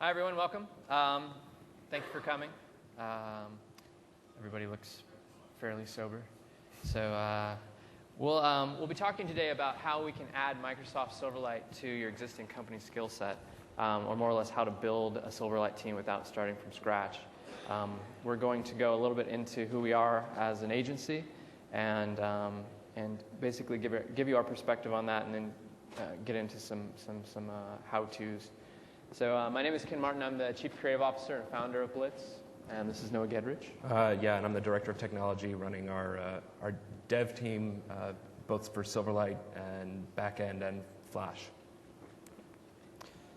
Hi, everyone. Welcome. Thank you for coming. Everybody looks fairly sober. So we'll be talking today about how we can add Microsoft Silverlight to your existing company skill set, or more or less how to build a Silverlight team without starting from scratch. We're going to go a little bit into who we are as an agency, and basically give you our perspective on that, and then get into some how-tos. So my name is Ken Martin. I'm the Chief Creative Officer and founder of Blitz, and this is Noah Gedrich. Yeah, and I'm the Director of Technology, running our dev team, both for Silverlight and backend and Flash.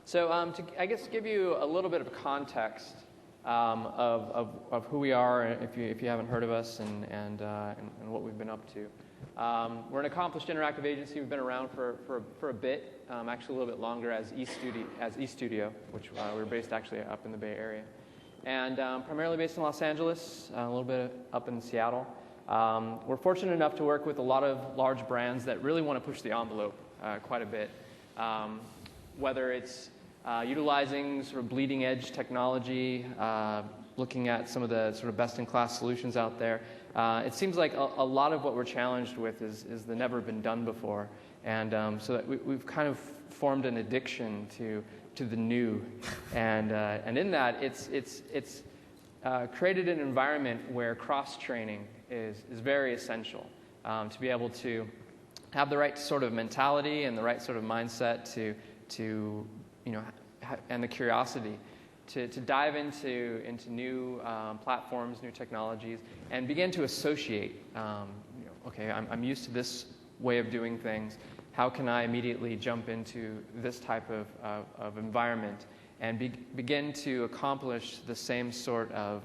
So to, I guess, give you a little bit of context of who we are, if you haven't heard of us, and what we've been up to. We're an accomplished interactive agency. We've been around for a bit, actually a little bit longer as eStudio, which we're based actually up in the Bay Area, and primarily based in Los Angeles, a little bit up in Seattle. We're fortunate enough to work with a lot of large brands that really want to push the envelope quite a bit, whether it's utilizing sort of bleeding edge technology, looking at some of the sort of best-in-class solutions out there. It seems like a lot of what we're challenged with is the never been done before, and so that we've kind of formed an addiction to the new, and in that it's created an environment where cross-training is very essential, to be able to have the right sort of mentality and the right sort of mindset to and the curiosity to dive into new platforms, new technologies, and begin to associate. Okay, I'm used to this way of doing things. How can I immediately jump into this type of environment and begin to accomplish the same sort of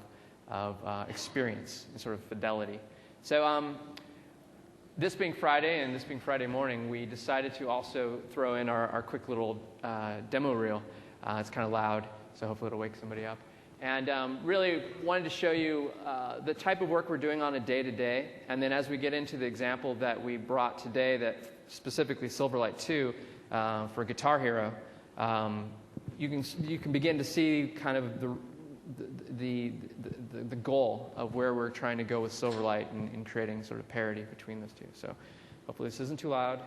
experience and sort of fidelity? So this being Friday, and this being Friday morning, we decided to also throw in our quick little demo reel. It's kind of loud, so hopefully it'll wake somebody up. And really wanted to show you the type of work we're doing on a day-to-day. And then as we get into the example that we brought today, that specifically Silverlight 2 for Guitar Hero, you can begin to see kind of the goal of where we're trying to go with Silverlight in creating sort of parity between those two. So hopefully this isn't too loud.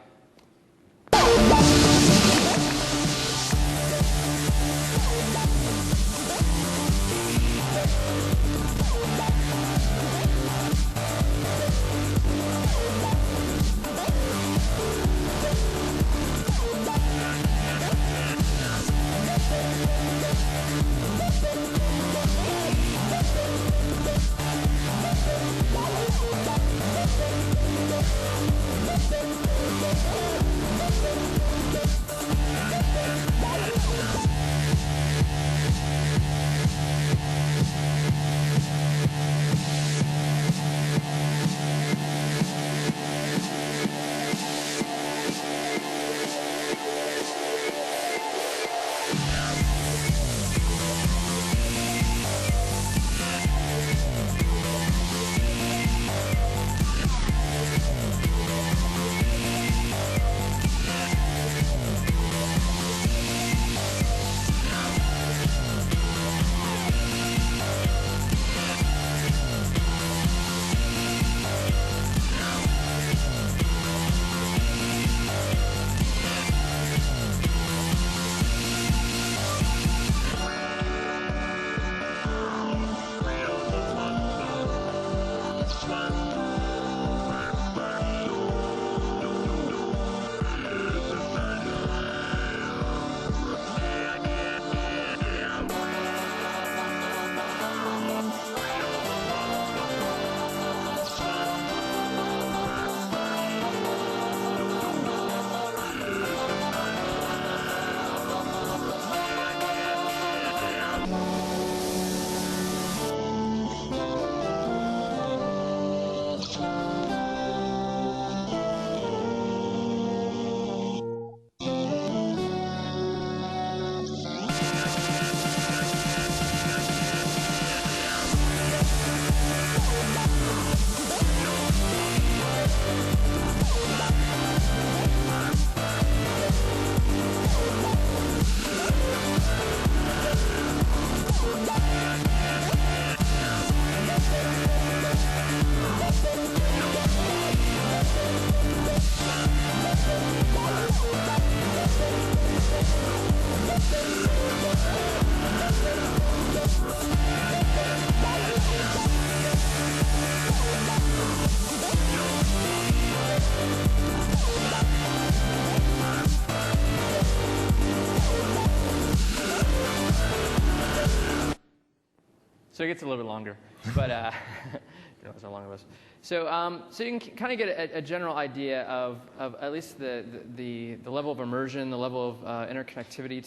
So it gets a little bit longer, but you know, how long it was. So, so you can kind of get a general idea of at least the level of immersion, the level of interconnectivity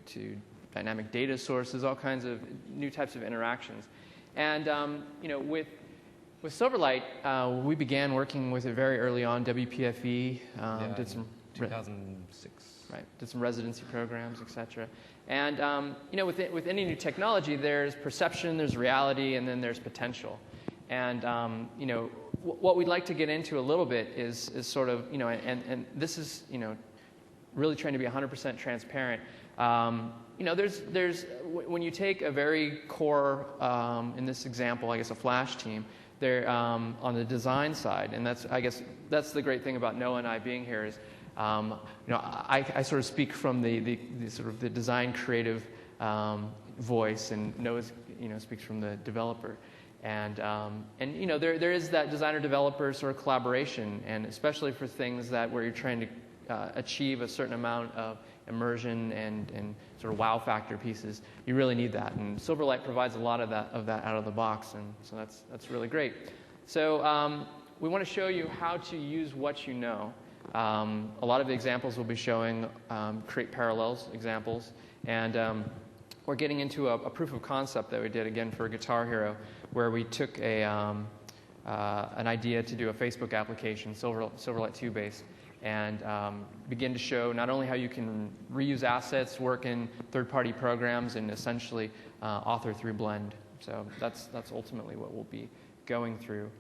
to dynamic data sources, all kinds of new types of interactions. And you know, with Silverlight, we began working with it very early on. WPFE did some 2006. Right, did some residency programs, etc. And you know, with any new technology, there's perception, there's reality, and then there's potential. And you know, what we'd like to get into a little bit is sort of, you know, and this is, you know, really trying to be 100% transparent. You know, there's when you take a very core, in this example, I guess a Flash team, they're on the design side, and I guess that's the great thing about Noah and I being here is, you know, I sort of speak from the sort of the design creative voice, and Noah, you know, speaks from the developer. And you know, there is that designer-developer sort of collaboration, and especially for things where you're trying to achieve a certain amount of immersion and sort of wow factor pieces, you really need that. And Silverlight provides a lot of that out of the box, and so that's really great. So we want to show you how to use what you know. A lot of the examples we'll be showing create parallels examples, and we're getting into a proof of concept that we did again for Guitar Hero, where we took an idea to do a Facebook application, Silverlight 2 based, and begin to show not only how you can reuse assets, work in third-party programs, and essentially author through Blend. So that's ultimately what we'll be going through.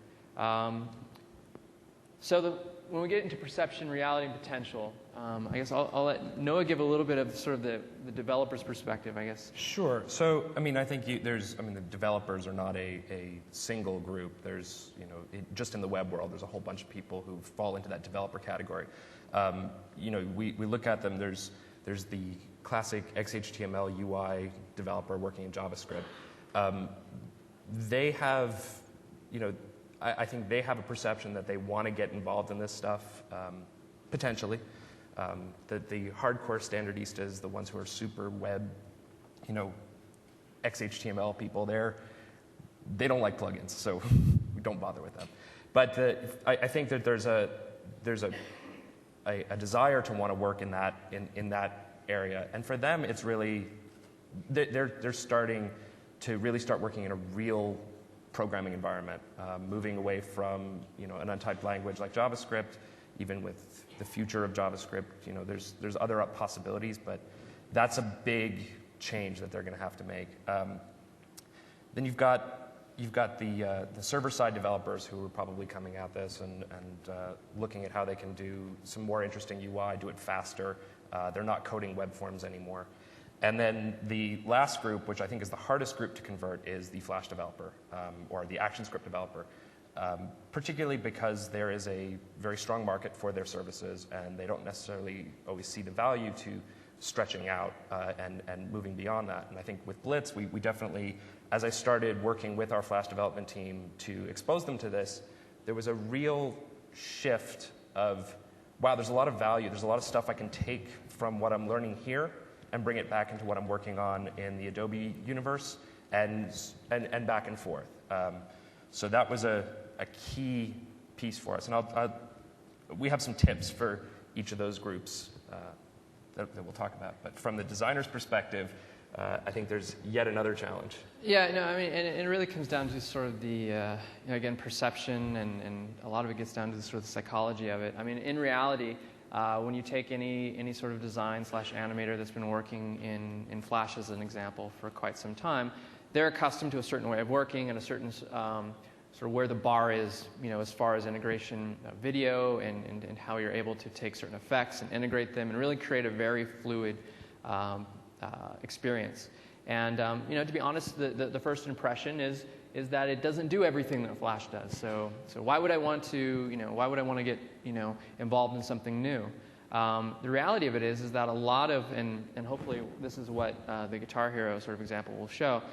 When we get into perception, reality, and potential, I guess I'll let Noah give a little bit of sort of the developer's perspective, I guess. Sure. So, I mean, I think the developers are not a single group. There's, you know, just in the web world, there's a whole bunch of people who fall into that developer category. You know, we look at them, there's the classic XHTML UI developer working in JavaScript. They have, you know, I think they have a perception that they want to get involved in this stuff, potentially. That the hardcore standardistas, the ones who are super web, you know, XHTML people, they don't like plugins, so we don't bother with them. But I think that there's a desire to want to work in that area, and for them, it's really they're starting to really start working in a real programming environment, moving away from, you know, an untyped language like JavaScript. Even with the future of JavaScript, you know, there's other possibilities, but that's a big change that they're going to have to make. Then you've got the server-side developers who are probably coming at this and looking at how they can do some more interesting UI, do it faster. They're not coding web forms anymore. And then the last group, which I think is the hardest group to convert, is the Flash developer or the ActionScript developer, particularly because there is a very strong market for their services, and they don't necessarily always see the value to stretching out and moving beyond that. And I think with Blitz, we definitely, as I started working with our Flash development team to expose them to this, there was a real shift of, wow, there's a lot of value, there's a lot of stuff I can take from what I'm learning here and bring it back into what I'm working on in the Adobe universe, and back and forth. So that was a key piece for us. And we have some tips for each of those groups that we'll talk about. But from the designer's perspective, I think there's yet another challenge. Yeah, no, I mean, and it really comes down to sort of the, you know, again, perception, and a lot of it gets down to the sort of the psychology of it. I mean, in reality, when you take any sort of design/animator that's been working in Flash as an example for quite some time, they're accustomed to a certain way of working and a certain sort of where the bar is, you know, as far as integration of video and how you're able to take certain effects and integrate them and really create a very fluid experience. And you know, to be honest, the first impression is that it doesn't do everything that Flash does. So why would I want to, you know, why would I want to get, you know, involved in something new? The reality of it is that a lot of, and hopefully this is what the Guitar Hero sort of example will show,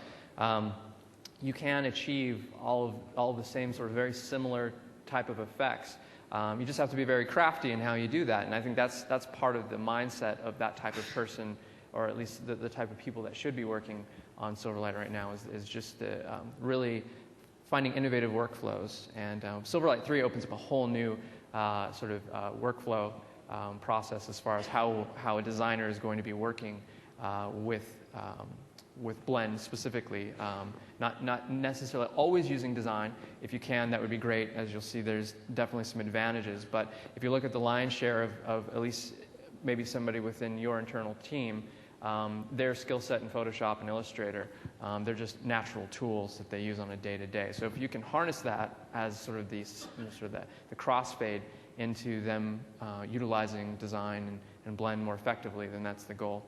you can achieve all of the same sort of very similar type of effects. You just have to be very crafty in how you do that, and I think that's part of the mindset of that type of person or at least the type of people that should be working on Silverlight right now, is just really finding innovative workflows. And Silverlight 3 opens up a whole new sort of workflow process as far as how a designer is going to be working with Blend specifically. Not necessarily always using design. If you can, that would be great. As you'll see, there's definitely some advantages. But if you look at the lion's share of at least maybe somebody within your internal team, their skill set in Photoshop and Illustrator, they're just natural tools that they use on a day-to-day. So if you can harness that as sort of the crossfade into them utilizing design and Blend more effectively, then that's the goal.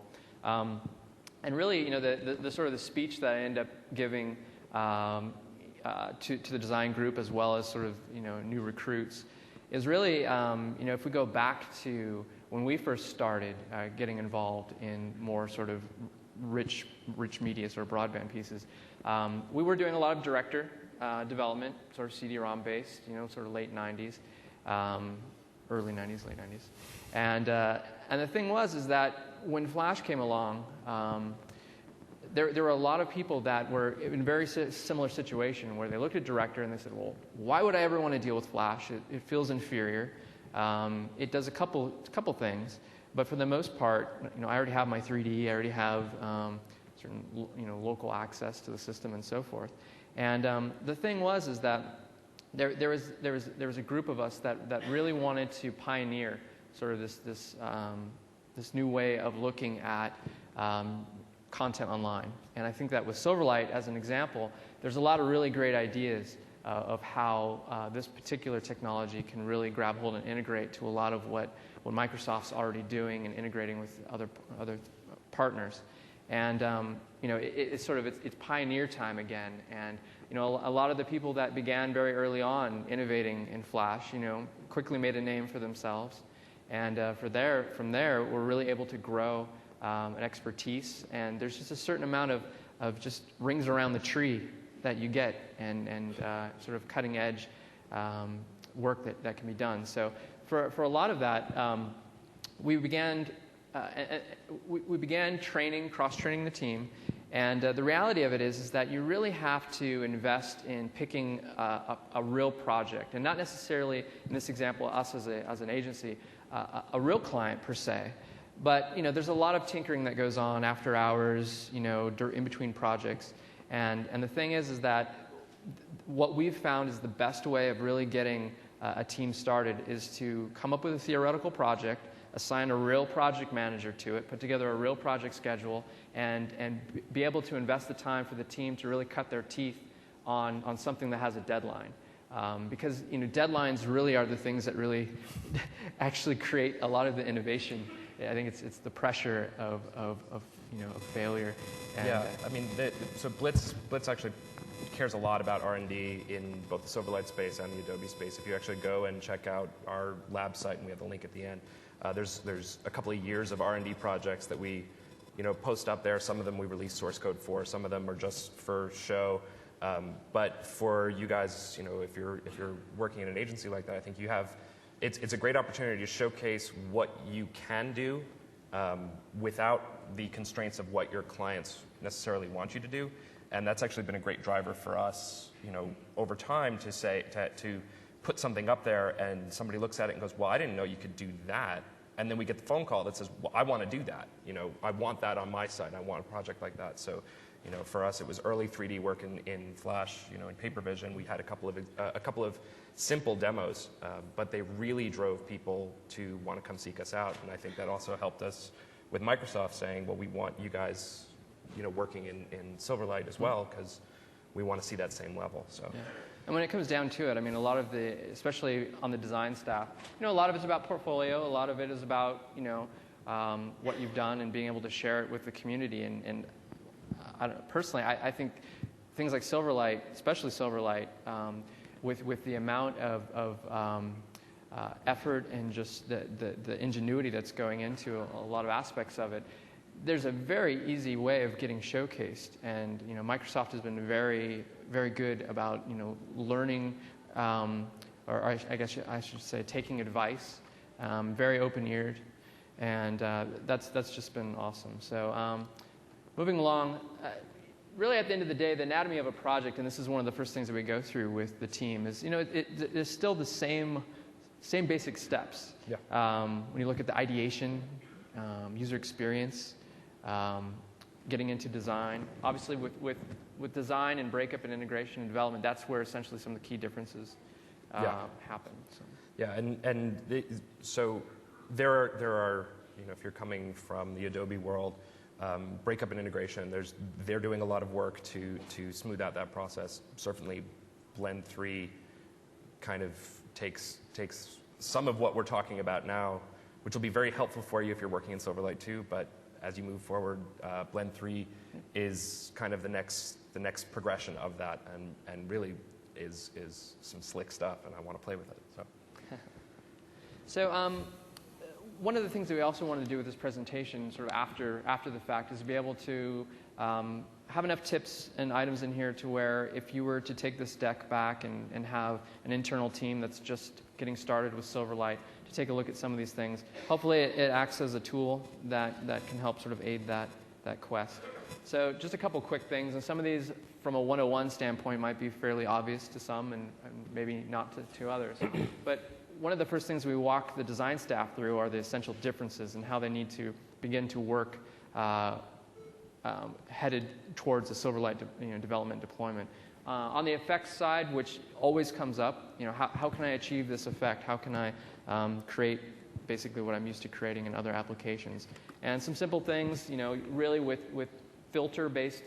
And really, the sort of the speech that I end up giving to the design group, as well as sort of new recruits, is really if we go back to when we first started getting involved in more sort of rich media, sort of broadband pieces, we were doing a lot of director development, sort of CD-ROM based, sort of late 90s, early 90s, late 90s, and the thing is that when Flash came along, there were a lot of people that were in a very similar situation where they looked at Director and they said, well, why would I ever want to deal with Flash? It feels inferior. It does a couple things, but for the most part, I already have my 3D. I already have certain local access to the system and so forth. And the thing is that there was a group of us that really wanted to pioneer sort of this new way of looking at content online. And I think that with Silverlight, as an example, there's a lot of really great ideas of how this particular technology can really grab hold and integrate to a lot of what Microsoft's already doing and integrating with other partners. And it's pioneer time again. And a lot of the people that began very early on innovating in Flash, quickly made a name for themselves. And from there, we're really able to grow an expertise. And there's just a certain amount of just rings around the tree that you get, and sort of cutting edge work that can be done. So for a lot of that, we began training, cross-training the team. And the reality of it is that you really have to invest in picking a real project, and not necessarily, in this example, us as an agency, a real client per se. But there's a lot of tinkering that goes on after hours, in between projects. And the thing is that what we've found is the best way of really getting a team started is to come up with a theoretical project, assign a real project manager to it, put together a real project schedule, and be able to invest the time for the team to really cut their teeth on something that has a deadline. Because deadlines really are the things that really actually create a lot of the innovation. I think it's the pressure of failure. And, yeah, I mean, so Blitz actually cares a lot about R&D in both the Silverlight space and the Adobe space. If you actually go and check out our lab site, and we have the link at the end, there's a couple of years of R&D projects that we post up there. Some of them we release source code for. Some of them are just for show. But for you guys, if you're working in an agency like that, I think you have. It's a great opportunity to showcase what you can do without the constraints of what your clients necessarily want you to do, and that's actually been a great driver for us, over time to put something up there and somebody looks at it and goes, well, I didn't know you could do that, and then we get the phone call that says, well, I want to do that, I want that on my side, I want a project like that. So, for us, it was early 3D work in Flash, in Paper Vision. We had a couple of simple demos, but they really drove people to want to come seek us out. And I think that also helped us with Microsoft saying, well, we want you guys, working in Silverlight as well, because we want to see that same level. So. Yeah. And when it comes down to it, I mean, a lot of especially on the design staff, a lot of it's about portfolio. A lot of it is about, what you've done and being able to share it with the community. And personally, I think things like Silverlight, especially Silverlight, with the amount of effort and just the ingenuity that's going into a lot of aspects of it, there's a very easy way of getting showcased. And Microsoft has been very, very good about learning, or I guess I should say taking advice, very open-eared. And that's just been awesome. So moving along, really at the end of the day, the anatomy of a project, and this is one of the first things that we go through with the team, is it's still the same basic steps. Yeah. When you look at the ideation, user experience, getting into design, obviously with design and breakup and integration and development, that's where essentially some of the key differences happen. So. Yeah, so there are if you're coming from the Adobe world, breakup and integration, they're doing a lot of work to smooth out that process. Certainly, Blend 3 kind of takes some of what we're talking about now, which will be very helpful for you if you're working in Silverlight 2, but as you move forward, Blend 3 is kind of the next progression of that, and really is some slick stuff, and I want to play with it. So one of the things that we also wanted to do with this presentation, sort of after the fact, is to be able to have enough tips and items in here to where if you were to take this deck back and have an internal team that's just getting started with Silverlight to take a look at some of these things, hopefully it acts as a tool that can help sort of aid that quest. So just a couple quick things, and some of these from a 101 standpoint might be fairly obvious to some and maybe not to others. But one of the first things we walk the design staff through are the essential differences and how they need to begin to work headed towards a Silverlight development deployment. On the effects side, which always comes up, how can I achieve this effect? How can I create basically what I'm used to creating in other applications? And some simple things, really with filter-based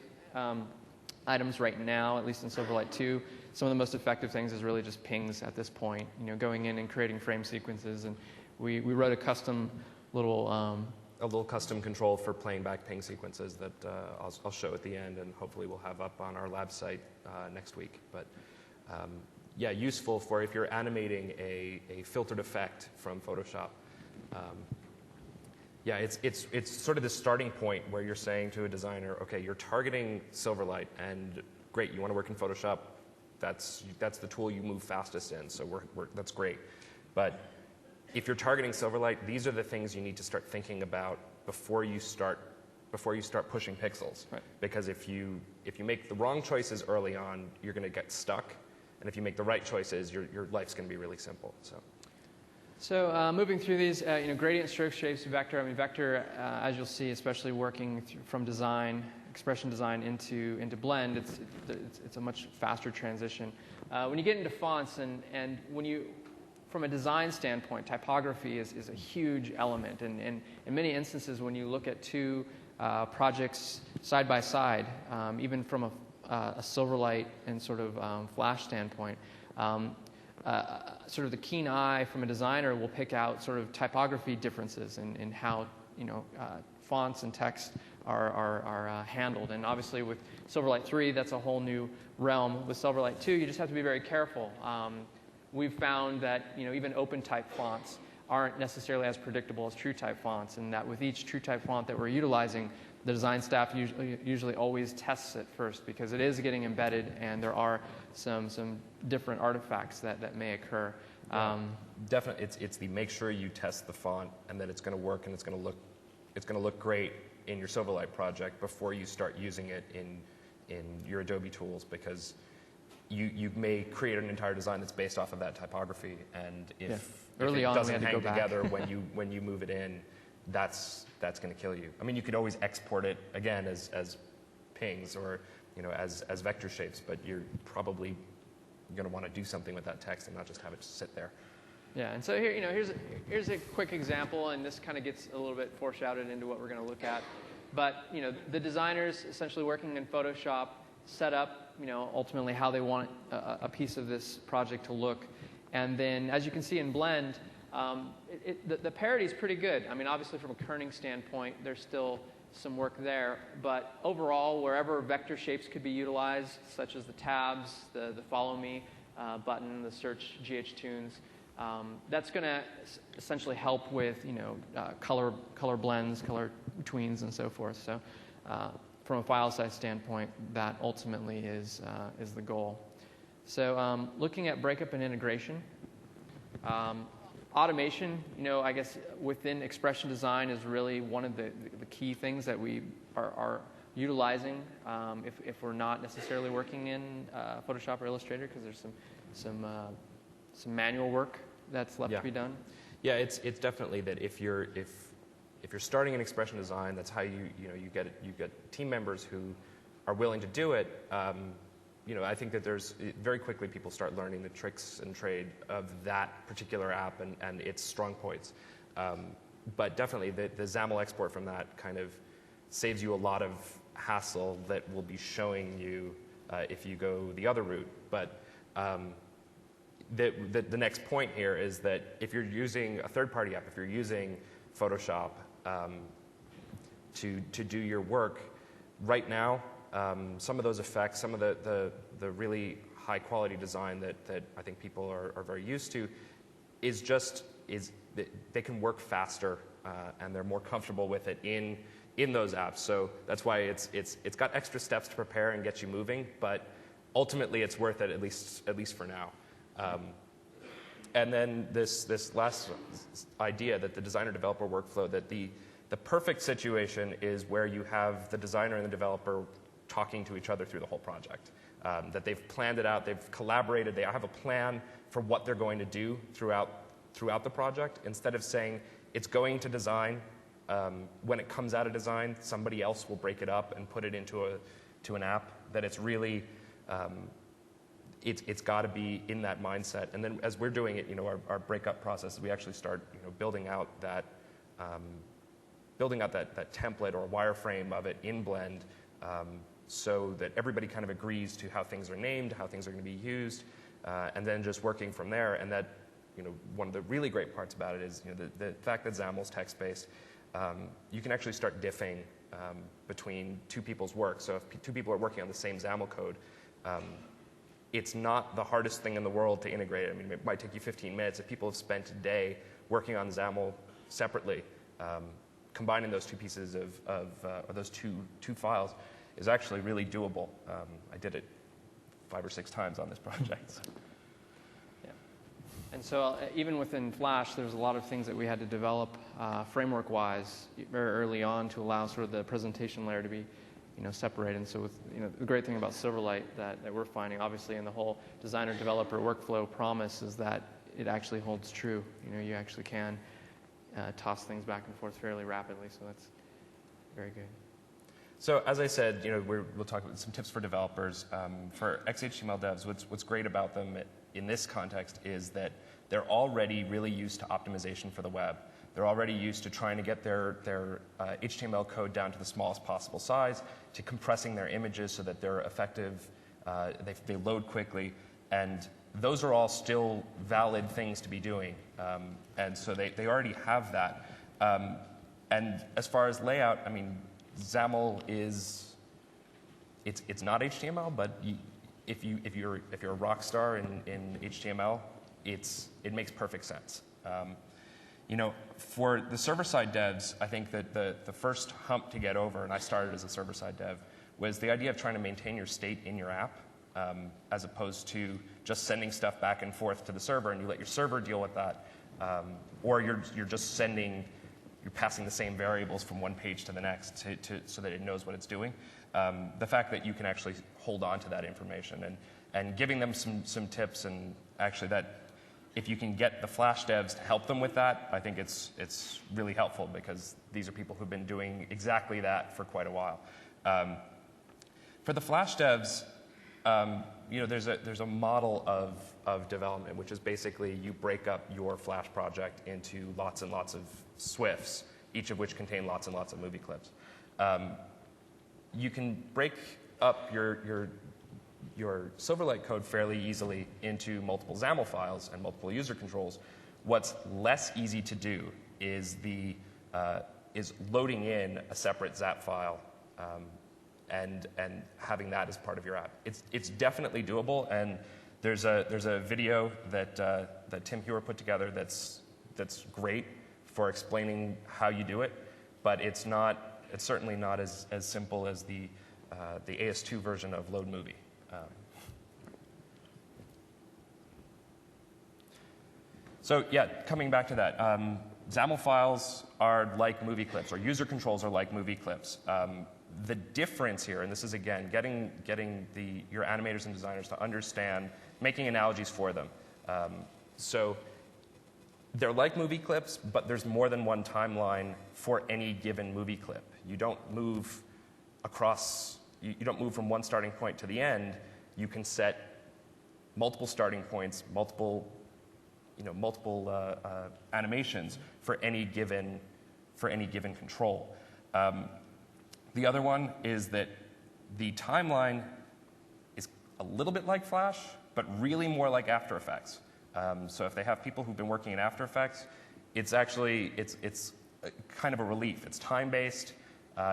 items right now, at least in Silverlight 2, some of the most effective things is really just pings at this point, going in and creating frame sequences. And we wrote a custom little... a little custom control for playing back ping sequences that I'll show at the end, and hopefully we'll have up on our lab site next week. But yeah, useful for if you're animating a filtered effect from Photoshop. Yeah, it's sort of the starting point where you're saying to a designer, okay, you're targeting Silverlight, and great, you want to work in Photoshop. That's the tool you move fastest in, so that's great. But if you're targeting Silverlight, these are the things you need to start thinking about before you start pushing pixels. Right. Because if you make the wrong choices early on, you're going to get stuck, and if you make the right choices, your life's going to be really simple. So moving through these, gradient, stroke, shapes, vector. Vector, as you'll see, especially working from design, expression design into Blend, it's a much faster transition. When you get into fonts and when you from a design standpoint, typography is a huge element. And in many instances, when you look at two projects side by side, even from a Silverlight and sort of Flash standpoint, sort of the keen eye from a designer will pick out sort of typography differences in how fonts and text are handled. And obviously with Silverlight 3, that's a whole new realm. With Silverlight 2, you just have to be very careful. We've found that even open type fonts aren't necessarily as predictable as true type fonts, and that with each true type font that we're utilizing, the design staff usually always tests it first because it is getting embedded and there are some different artifacts that may occur. Definitely, it's the make sure you test the font and that it's going to work and it's going to look great in your Silverlight project before you start using it in your Adobe tools, because you may create an entire design that's based off of that typography, and if it doesn't hang together when you move it in, that's going to kill you. You could always export it again as pings or as vector shapes, but you're probably going to want to do something with that text and not just have it sit there. Yeah, and so here, here's a quick example, and this kind of gets a little bit foreshadowed into what we're going to look at. But the designers essentially working in Photoshop set up ultimately how they want a piece of this project to look, and then as you can see in Blend, the parity is pretty good. Obviously from a kerning standpoint, there's still some work there, but overall, wherever vector shapes could be utilized, such as the tabs, the Follow Me button, the Search GH Tunes, that's going to essentially help with color blends, color tweens, and so forth. So from a file size standpoint, that ultimately is the goal. So looking at breakup and integration, automation, I guess within expression design is really one of the key things that we are utilizing if we're not necessarily working in Photoshop or Illustrator, because there's some manual work that's left to be done. Yeah, it's definitely that if you're starting in expression design, that's how you get team members who are willing to do it. I think that very quickly people start learning the tricks and trade of that particular app and its strong points. But definitely the XAML export from that kind of saves you a lot of hassle that will be showing you if you go the other route. But the next point here is that if you're using a third-party app, if you're using Photoshop to do your work, right now, some of those effects, some of the really high-quality design that I think people are very used to, they can work faster and they're more comfortable with it in those apps. So that's why it's got extra steps to prepare and get you moving, but ultimately it's worth it at least for now. And then this last idea that the designer-developer workflow, that the perfect situation is where you have the designer and the developer talking to each other through the whole project. That they've planned it out, they've collaborated, they have a plan for what they're going to do throughout the project. Instead of saying it's going to design, when it comes out of design, somebody else will break it up and put it into an app. That it's really it's got to be in that mindset. And then as we're doing it, our breakup process, we actually start building out that template or wireframe of it in Blend, so that everybody kind of agrees to how things are named, how things are going to be used, and then just working from there. And that, one of the really great parts about it is the fact that XAML's text-based. You can actually start diffing between two people's work. So if two people are working on the same XAML code, it's not the hardest thing in the world to integrate. I mean, it might take you 15 minutes. If people have spent a day working on XAML separately, combining those two pieces or those two files is actually really doable. I did it 5 or 6 times on this project. So. Yeah. And so even within Flash, there's a lot of things that we had to develop framework-wise very early on to allow sort of the presentation layer to be separated. And so with the great thing about Silverlight that we're finding, obviously, in the whole designer-developer workflow promise, is that it actually holds true. You actually can toss things back and forth fairly rapidly, so that's very good. So as I said, we'll talk about some tips for developers. For XHTML devs, what's great about them in this context is that they're already really used to optimization for the web. They're already used to trying to get their HTML code down to the smallest possible size, to compressing their images so that they're effective, they load quickly, and those are all still valid things to be doing. And so they already have that. And as far as layout, I mean, XAML it's not HTML, but if you're a rock star in HTML, it makes perfect sense. For the server-side devs, I think that the first hump to get over, and I started as a server-side dev, was the idea of trying to maintain your state in your app, as opposed to just sending stuff back and forth to the server, and you let your server deal with that, or you're just you're passing the same variables from one page to the next so that it knows what it's doing. The fact that you can actually hold on to that information and giving them some tips, and actually that if you can get the Flash devs to help them with that, I think it's really helpful, because these are people who've been doing exactly that for quite a while. For the Flash devs, there's a model of development, which is basically you break up your Flash project into lots and lots of SWIFTs, each of which contain lots and lots of movie clips. You can break up your Silverlight code fairly easily into multiple XAML files and multiple user controls. What's less easy to do is loading in a separate ZAP file and having that as part of your app. It's definitely doable, and there's a video that Tim Hewer put together that's great for explaining how you do it, but it's certainly not as simple as the AS2 version of Load Movie. So yeah, coming back to that, XAML files are like movie clips, or user controls are like movie clips. The difference here, and this is again getting your animators and designers to understand, making analogies for them. So they're like movie clips, but there's more than one timeline for any given movie clip. You don't move across. You don't move from one starting point to the end. You can set multiple starting points, multiple animations for any given control. The other one is that the timeline is a little bit like Flash, but really more like After Effects. So if they have people who've been working in After Effects, it's actually it's kind of a relief. It's time-based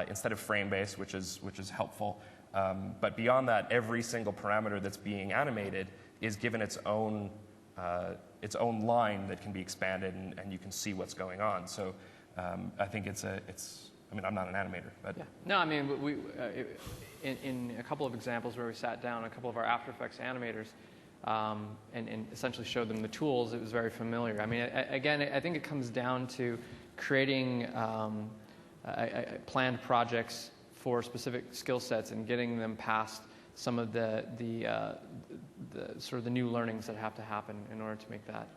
instead of frame-based, which is helpful. But beyond that, every single parameter that's being animated is given its own line that can be expanded, and you can see what's going on. So I think I mean, I'm not an animator, but yeah. No, I mean, we in a couple of examples where we sat down, a couple of our After Effects animators, and essentially showed them the tools, it was very familiar. I mean, again, I think it comes down to creating planned projects for specific skill sets and getting them past some of the sort of the new learnings that have to happen in order to make that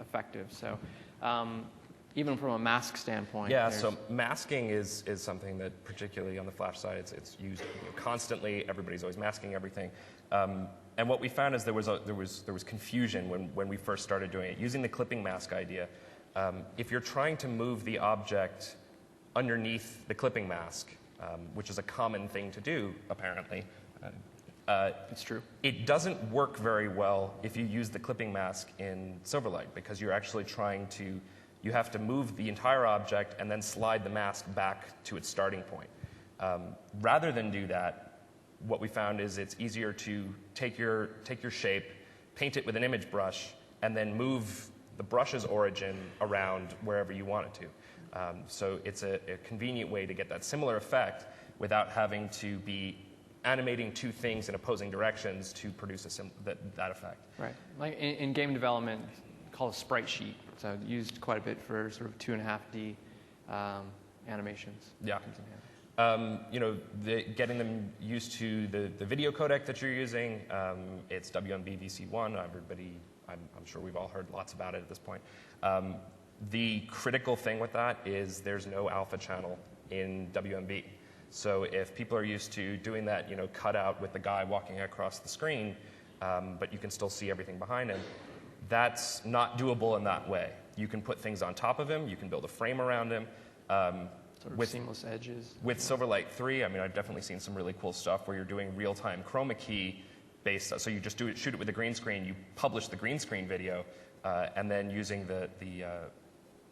effective. So even from a mask standpoint. Yeah, so masking is something that, particularly on the Flash side, it's used constantly. Everybody's always masking everything. And what we found is there was confusion when we first started doing it. Using the clipping mask idea, if you're trying to move the object underneath the clipping mask, which is a common thing to do, apparently. It's true. It doesn't work very well if you use the clipping mask in Silverlight, because you're actually you have to move the entire object and then slide the mask back to its starting point. Rather than do that, what we found is it's easier to take your shape, paint it with an image brush, and then move the brush's origin around wherever you want it to. So it's a convenient way to get that similar effect without having to be animating two things in opposing directions to produce that effect. Right. Like in game development, called a sprite sheet. So used quite a bit for sort of 2.5D animations. Yeah. Getting them used to the video codec that you're using. It's WMB VC1. Everybody, I'm sure we've all heard lots about it at this point. The critical thing with that is there's no alpha channel in WMB. So if people are used to doing that, cutout with the guy walking across the screen, but you can still see everything behind him, that's not doable in that way. You can put things on top of him. You can build a frame around him. Sort of seamless edges. With Silverlight 3, I mean, I've definitely seen some really cool stuff where you're doing real-time chroma key based. So you just shoot it with a green screen. You publish the green screen video, and then using the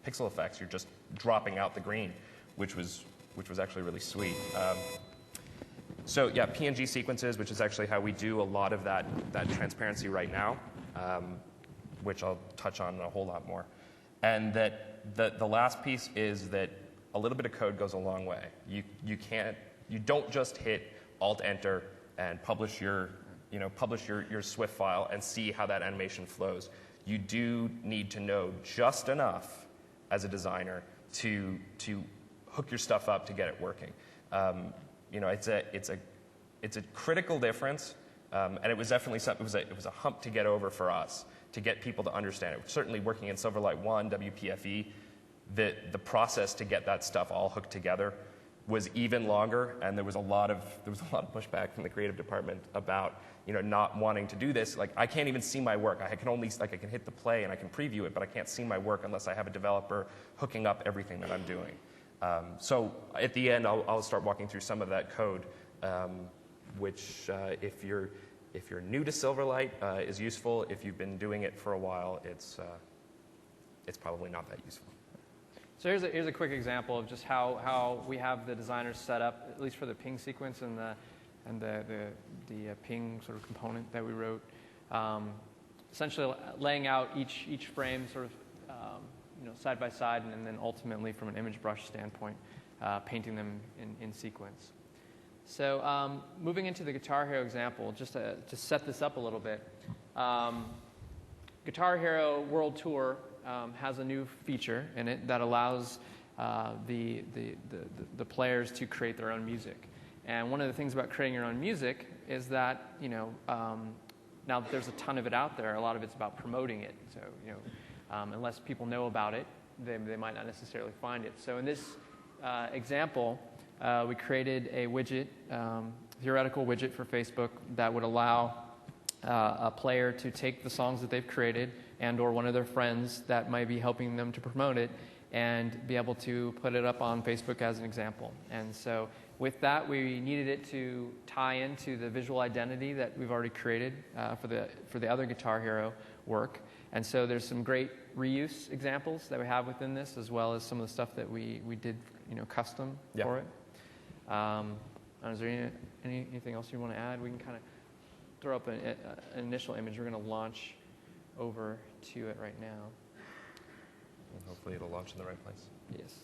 pixel effects, you're just dropping out the green, which was actually really sweet. So yeah, PNG sequences, which is actually how we do a lot of that transparency right now, which I'll touch on a whole lot more. And that the last piece is that a little bit of code goes a long way. You don't just hit Alt-Enter and publish your Swift file and see how that animation flows. You do need to know just enough as a designer to hook your stuff up to get it working. It's a critical difference, and it was definitely something. It was a hump to get over for us to get people to understand it. Certainly, working in Silverlight 1, WPFE, the process to get that stuff all hooked together was even longer, and there was a lot of pushback from the creative department about not wanting to do this. Like, I can't even see my work. I can hit the play and I can preview it, but I can't see my work unless I have a developer hooking up everything that I'm doing. So at the end, I'll start walking through some of that code, which if you're new to Silverlight is useful. If you've been doing it for a while, it's probably not that useful. So here's a quick example of just how we have the designers set up, at least for the ping sequence and the ping sort of component that we wrote. Essentially laying out each frame sort of side by side, and then ultimately from an image brush standpoint, painting them in sequence. So moving into the Guitar Hero example, just to set this up a little bit, Guitar Hero World Tour has a new feature in it that allows the players to create their own music. And one of the things about creating your own music is that, now that there's a ton of it out there, a lot of it's about promoting it. So, unless people know about it, they might not necessarily find it. So in this example, we created a widget, theoretical widget for Facebook that would allow a player to take the songs that they've created and or one of their friends that might be helping them to promote it and be able to put it up on Facebook as an example. And so with that, we needed it to tie into the visual identity that we've already created for the other Guitar Hero work. And so there's some great reuse examples that we have within this, as well as some of the stuff that we did, custom for it. Is there anything else you want to add? We can kind of throw up an initial image. We're going to launch over to it right now. And hopefully it'll launch in the right place. Yes.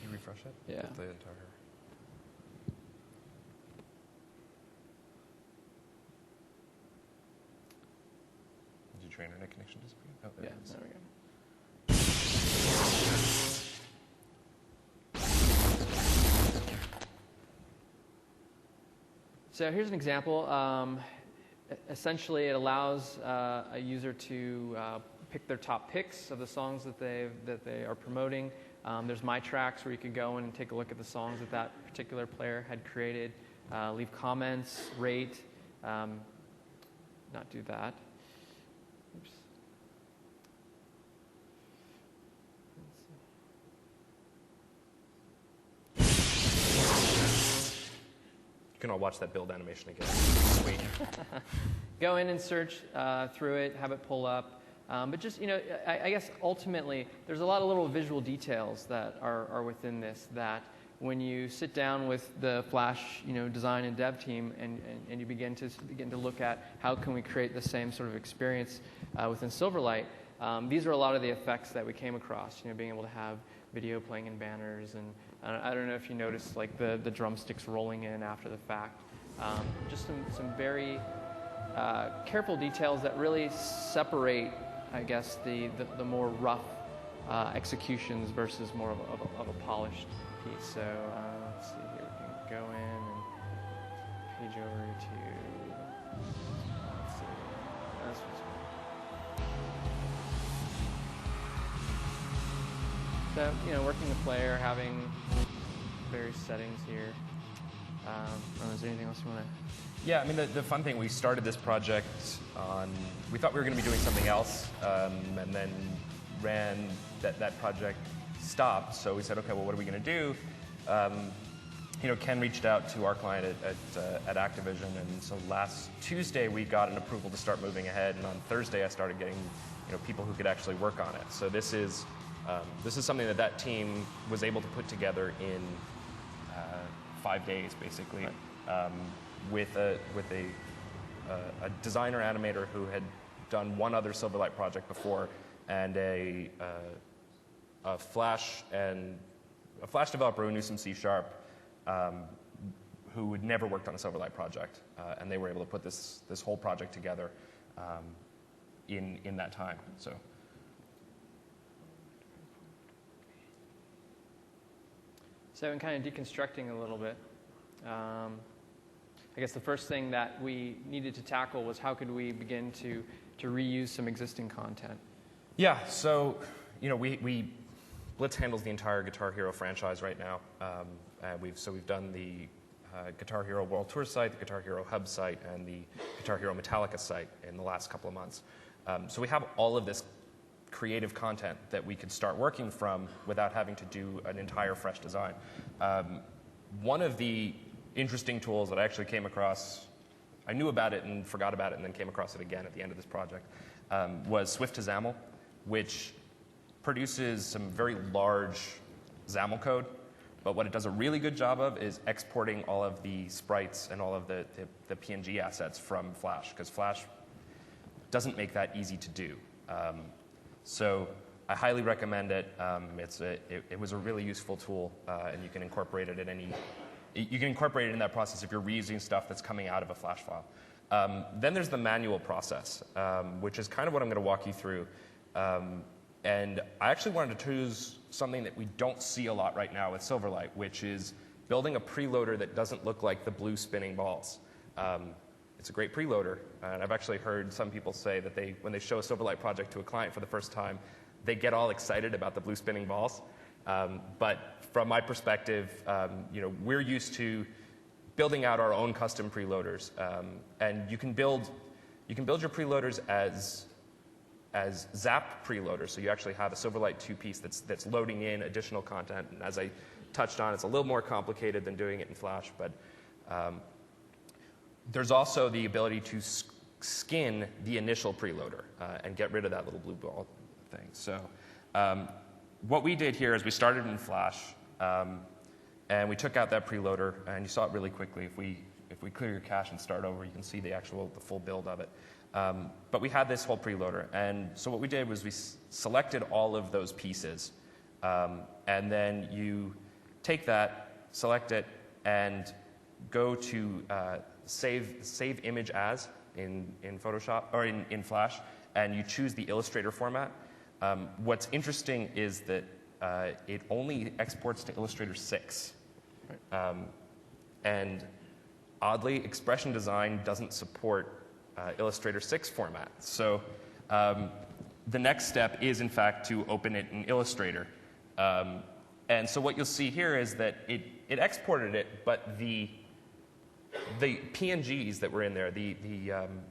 You refresh it? Yeah. The entire. Did you train internet connection disappear? Oh, Yeah, there we go. So here's an example. Essentially, it allows a user to pick their top picks of the songs that they are promoting. There's My Tracks, where you could go in and take a look at the songs that that particular player had created, leave comments, rate, not do that. Oops. You can all watch that build animation again. Sweet. Go in and search through it, have it pull up. But just, I guess ultimately, there's a lot of little visual details that are within this that when you sit down with the Flash, design and dev team and you begin to look at how can we create the same sort of experience within Silverlight, these are a lot of the effects that we came across, being able to have video playing in banners, and I don't know if you noticed like the drumsticks rolling in after the fact. Just some very careful details that really separate, I guess, the more rough executions versus more of a polished piece. So let's see here, we can go in and page over to, let's see, this one's so, working the player, having various settings here. Is there anything else you want to? Yeah, I mean, the fun thing, we started this project on, we thought we were going to be doing something else, and then that project stopped, so we said, okay, well, what are we going to do? Ken reached out to our client at Activision, and so last Tuesday we got an approval to start moving ahead, and on Thursday I started getting people who could actually work on it. So this is something that team was able to put together in 5 days, basically, right. With a designer animator who had done one other Silverlight project before, and a Flash developer who knew some C#, who had never worked on a Silverlight project, and they were able to put this whole project together in that time. So in kind of deconstructing a little bit, I guess the first thing that we needed to tackle was how could we begin to reuse some existing content. Yeah, so Blitz handles the entire Guitar Hero franchise right now. We've done the Guitar Hero World Tour site, the Guitar Hero Hub site, and the Guitar Hero Metallica site in the last couple of months. So we have all of this creative content that we could start working from without having to do an entire fresh design. One of the interesting tools that I actually came across, I knew about it and forgot about it and then came across it again at the end of this project, was Swift to XAML, which produces some very large XAML code, but what it does a really good job of is exporting all of the sprites and all of the PNG assets from Flash, because Flash doesn't make that easy to do. So I highly recommend it. It was a really useful tool, and you can incorporate it you can incorporate it in that process if you're reusing stuff that's coming out of a Flash file. Then there's the manual process, which is kind of what I'm going to walk you through. And I actually wanted to choose something that we don't see a lot right now with Silverlight, which is building a preloader that doesn't look like the blue spinning balls. It's a great preloader, and I've actually heard some people say that when they show a Silverlight project to a client for the first time, they get all excited about the blue spinning balls. But from my perspective, we're used to building out our own custom preloaders, and you can build your preloaders as Zap preloaders. So you actually have a Silverlight 2 piece that's loading in additional content. And as I touched on, it's a little more complicated than doing it in Flash, but there's also the ability to skin the initial preloader and get rid of that little blue ball thing. So what we did here is we started in Flash, and we took out that preloader, and you saw it really quickly. If we clear your cache and start over, you can see the full build of it. But we had this whole preloader, and so what we did was we selected all of those pieces, and then you take that, select it, and go to save image as in Photoshop or in Flash, and you choose the Illustrator format. What's interesting is that it only exports to Illustrator 6. And oddly, Expression Design doesn't support Illustrator 6 format. So the next step is, in fact, to open it in Illustrator. And so what you'll see here is that it exported it, but the PNGs that were in there, the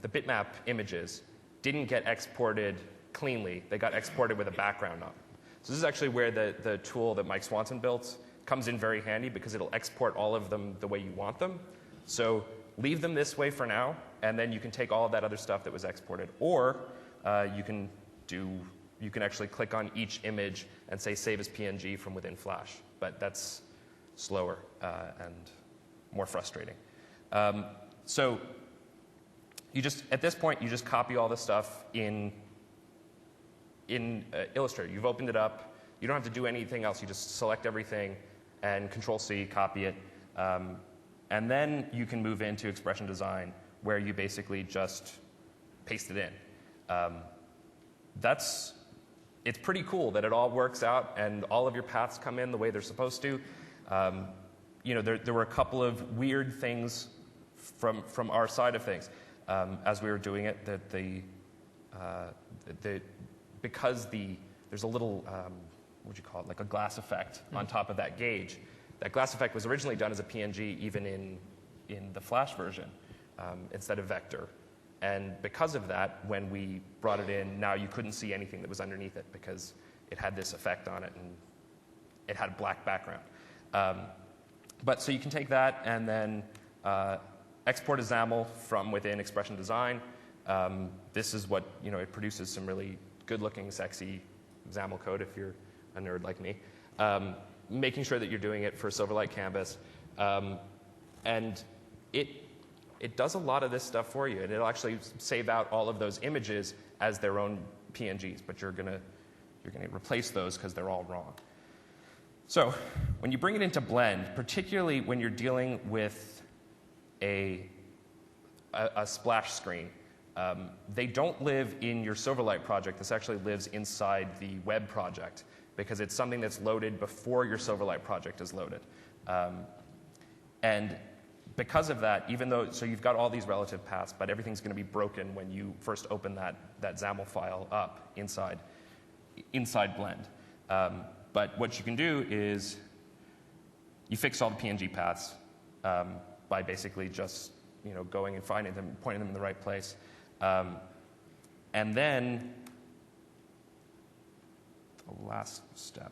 bitmap images, didn't get exported cleanly. They got exported with a background on. So this is actually where the tool that Mike Swanson built comes in very handy, because it'll export all of them the way you want them. So leave them this way for now, and then you can take all of that other stuff that was exported. Or you can actually click on each image and say save as PNG from within Flash. But that's slower and more frustrating. So at this point, you just copy all the stuff in Illustrator. You've opened it up. You don't have to do anything else. You just select everything and Control-C, copy it. And then you can move into Expression Design, where you basically just paste it in. It's pretty cool that it all works out and all of your paths come in the way they're supposed to. There were a couple of weird things from our side of things as we were doing it, that because there's a little, what would you call it, like a glass effect on top of that gauge. That glass effect was originally done as a PNG even in the Flash version instead of vector. And because of that, when we brought it in, now you couldn't see anything that was underneath it because it had this effect on it and it had a black background. But so you can take that and then export a XAML from within Expression Design. This is what, it produces some really good-looking, sexy XAML code if you're a nerd like me. Making sure that you're doing it for Silverlight Canvas. And it does a lot of this stuff for you, and it'll actually save out all of those images as their own PNGs, but you're gonna replace those because they're all wrong. So when you bring it into Blend, particularly when you're dealing with a splash screen, they don't live in your Silverlight project. This actually lives inside the web project, because it's something that's loaded before your Silverlight project is loaded. And because of that, so you've got all these relative paths, but everything's going to be broken when you first open that XAML file up inside Blend. But what you can do is you fix all the PNG paths by basically just going and finding them, pointing them in the right place. And then the last step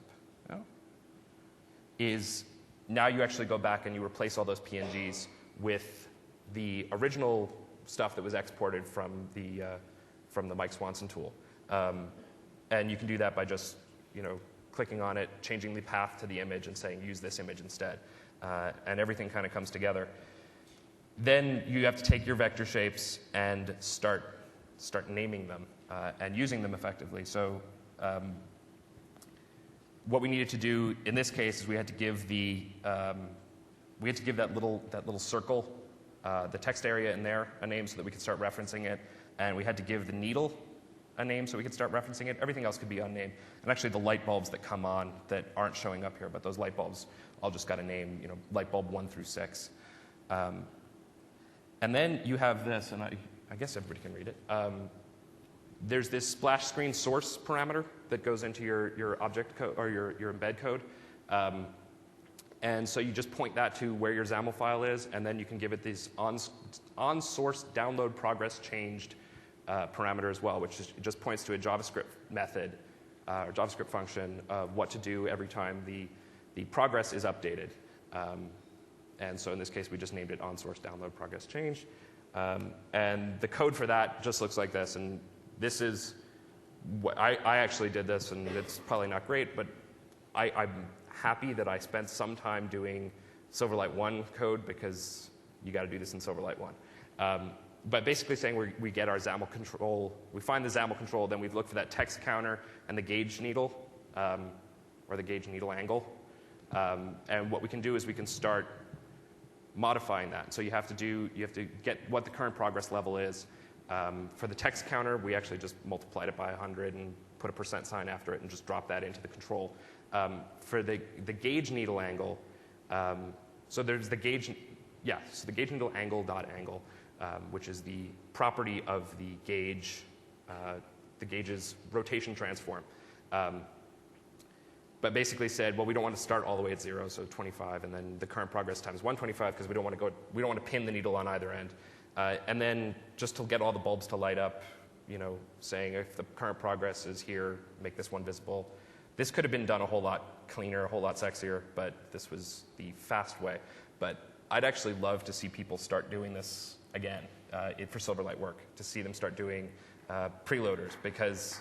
is now you actually go back and you replace all those PNGs with the original stuff that was exported from the Mike Swanson tool. And you can do that by just clicking on it, changing the path to the image, and saying use this image instead. And everything kind of comes together. Then you have to take your vector shapes and start naming them and using them effectively. So what we needed to do in this case is we had to give that little circle, the text area in there, a name so that we could start referencing it, and we had to give the needle a name so we could start referencing it. Everything else could be unnamed. And actually the light bulbs that come on that aren't showing up here, but those light bulbs all just got a name, light bulb 1 through 6. And then you have this, and I guess everybody can read it. There's this splash screen source parameter that goes into your object code or your embed code. And so you just point that to where your XAML file is, and then you can give it this on source download progress changed parameter as well, which just points to a JavaScript method or JavaScript function of what to do every time the progress is updated. And so in this case, we just named it on source download progress changed. And the code for that just looks like this. And this is what I actually did this, and it's probably not great, but I'm happy that I spent some time doing Silverlight 1 code because you got to do this in Silverlight 1. But basically saying we get our XAML control, we find the XAML control, then we look for that text counter and the gauge needle, or the gauge needle angle. And what we can do is we can start modifying that. So you have to get what the current progress level is. For the text counter, we actually just multiplied it by 100 and put a % sign after it and just drop that into the control. For the gauge needle angle, so there's the gauge, so the gauge needle angle dot angle, which is the property of the gauge's rotation transform. But basically said, well, we don't want to start all the way at 0, so 25, and then the current progress times 125 because we don't want to pin the needle on either end. And then just to get all the bulbs to light up, saying if the current progress is here, make this one visible. This could have been done a whole lot cleaner, a whole lot sexier, but this was the fast way. But I'd actually love to see people start doing this again for Silverlight work, to see them start doing preloaders, because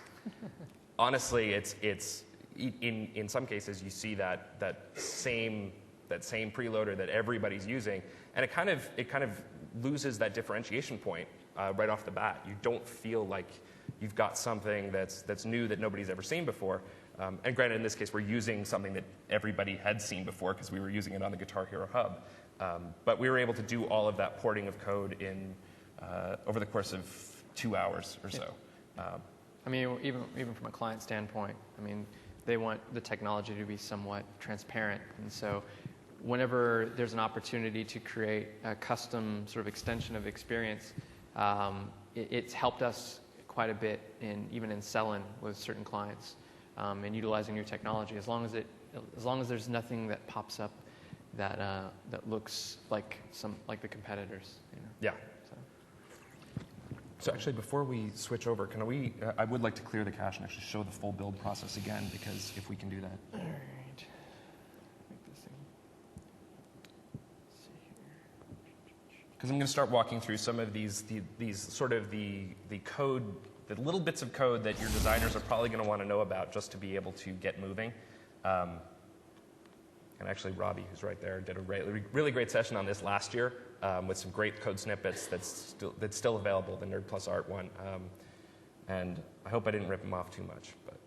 honestly, it's in some cases you see that same preloader that everybody's using, and it kind of loses that differentiation point right off the bat. You don't feel like you've got something that's new that nobody's ever seen before. And granted, in this case, we're using something that everybody had seen before because we were using it on the Guitar Hero Hub. But we were able to do all of that porting of code in over the course of 2 hours or so. I mean, even from a client standpoint, I mean, they want the technology to be somewhat transparent. And so whenever there's an opportunity to create a custom sort of extension of experience, it's helped us quite a bit even in selling with certain clients and utilizing new technology. As long as there's nothing that pops up that looks like the competitors. Yeah. So actually, before we switch over, I would like to clear the cache and actually show the full build process again, because if we can do that. All right. Make this thing. Let's see here. Because I'm going to start walking through some of these sort of the code, the little bits of code that your designers are probably going to want to know about just to be able to get moving. And actually, Robbie, who's right there, did a really great session on this last year with some great code snippets that's still available, the Nerd Plus Art one. And I hope I didn't rip him off too much. But.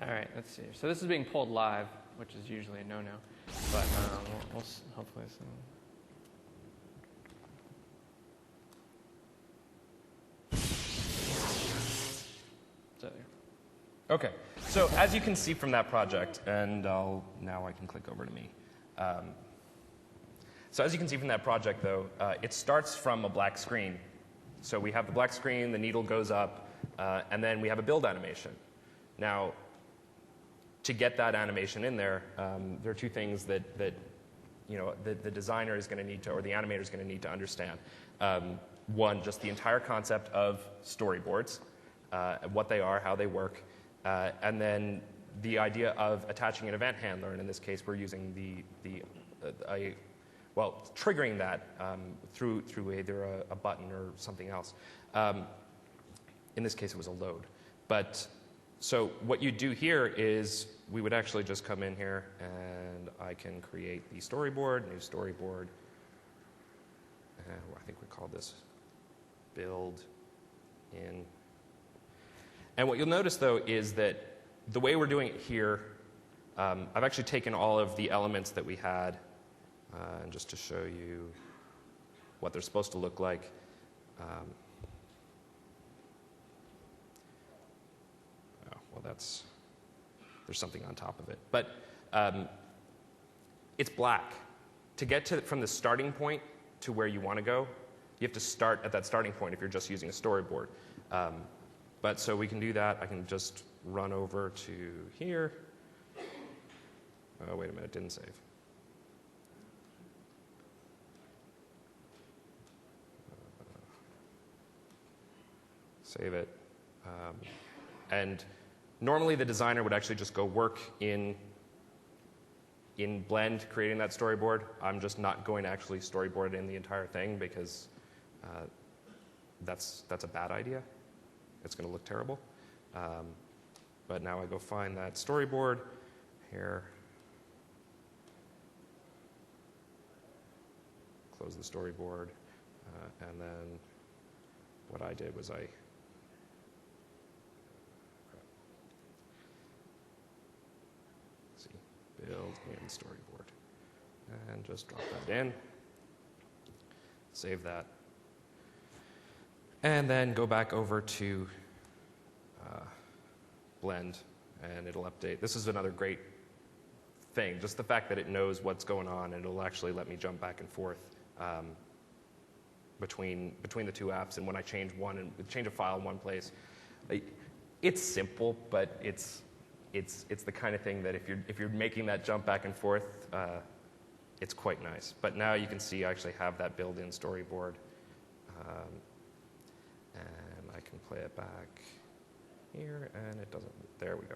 All right, let's see. So this is being pulled live, which is usually a no-no. But we'll hopefully see. Okay, so as you can see from that project, and now I can click over to me. So as you can see from that project, though, it starts from a black screen. So we have the black screen, the needle goes up, and then we have a build animation. Now, to get that animation in there, there are two things that the designer is going to need to, or the animator is going to need to understand. One, just the entire concept of storyboards, what they are, how they work. And then the idea of attaching an event handler, and in this case, we're using triggering that through either a button or something else. In this case, it was a load. But so what you do here is we would actually just come in here, and I can create the storyboard, new storyboard. I think we called this build in. And what you'll notice, though, is that the way we're doing it here, I've actually taken all of the elements that we had, and just to show you what they're supposed to look like. Well, there's something on top of it. But it's black. To get from the starting point to where you want to go, you have to start at that starting point if you're just using a storyboard. But so we can do that. I can just run over to here. Oh, wait a minute, it didn't save. Save it. And normally the designer would actually just go work in Blend creating that storyboard. I'm just not going to actually storyboard in the entire thing because that's a bad idea. It's going to look terrible. But now I go find that storyboard here. Close the storyboard. And then what I did was build in storyboard. And just drop that in. Save that. And then go back over to Blend, and it'll update. This is another great thing, just the fact that it knows what's going on, and it'll actually let me jump back and forth between the two apps. And when I change a file in one place, it's simple, but it's the kind of thing that if you're making that jump back and forth, it's quite nice. But now you can see I actually have that built-in storyboard, and I can play it back here, and it doesn't. There we go.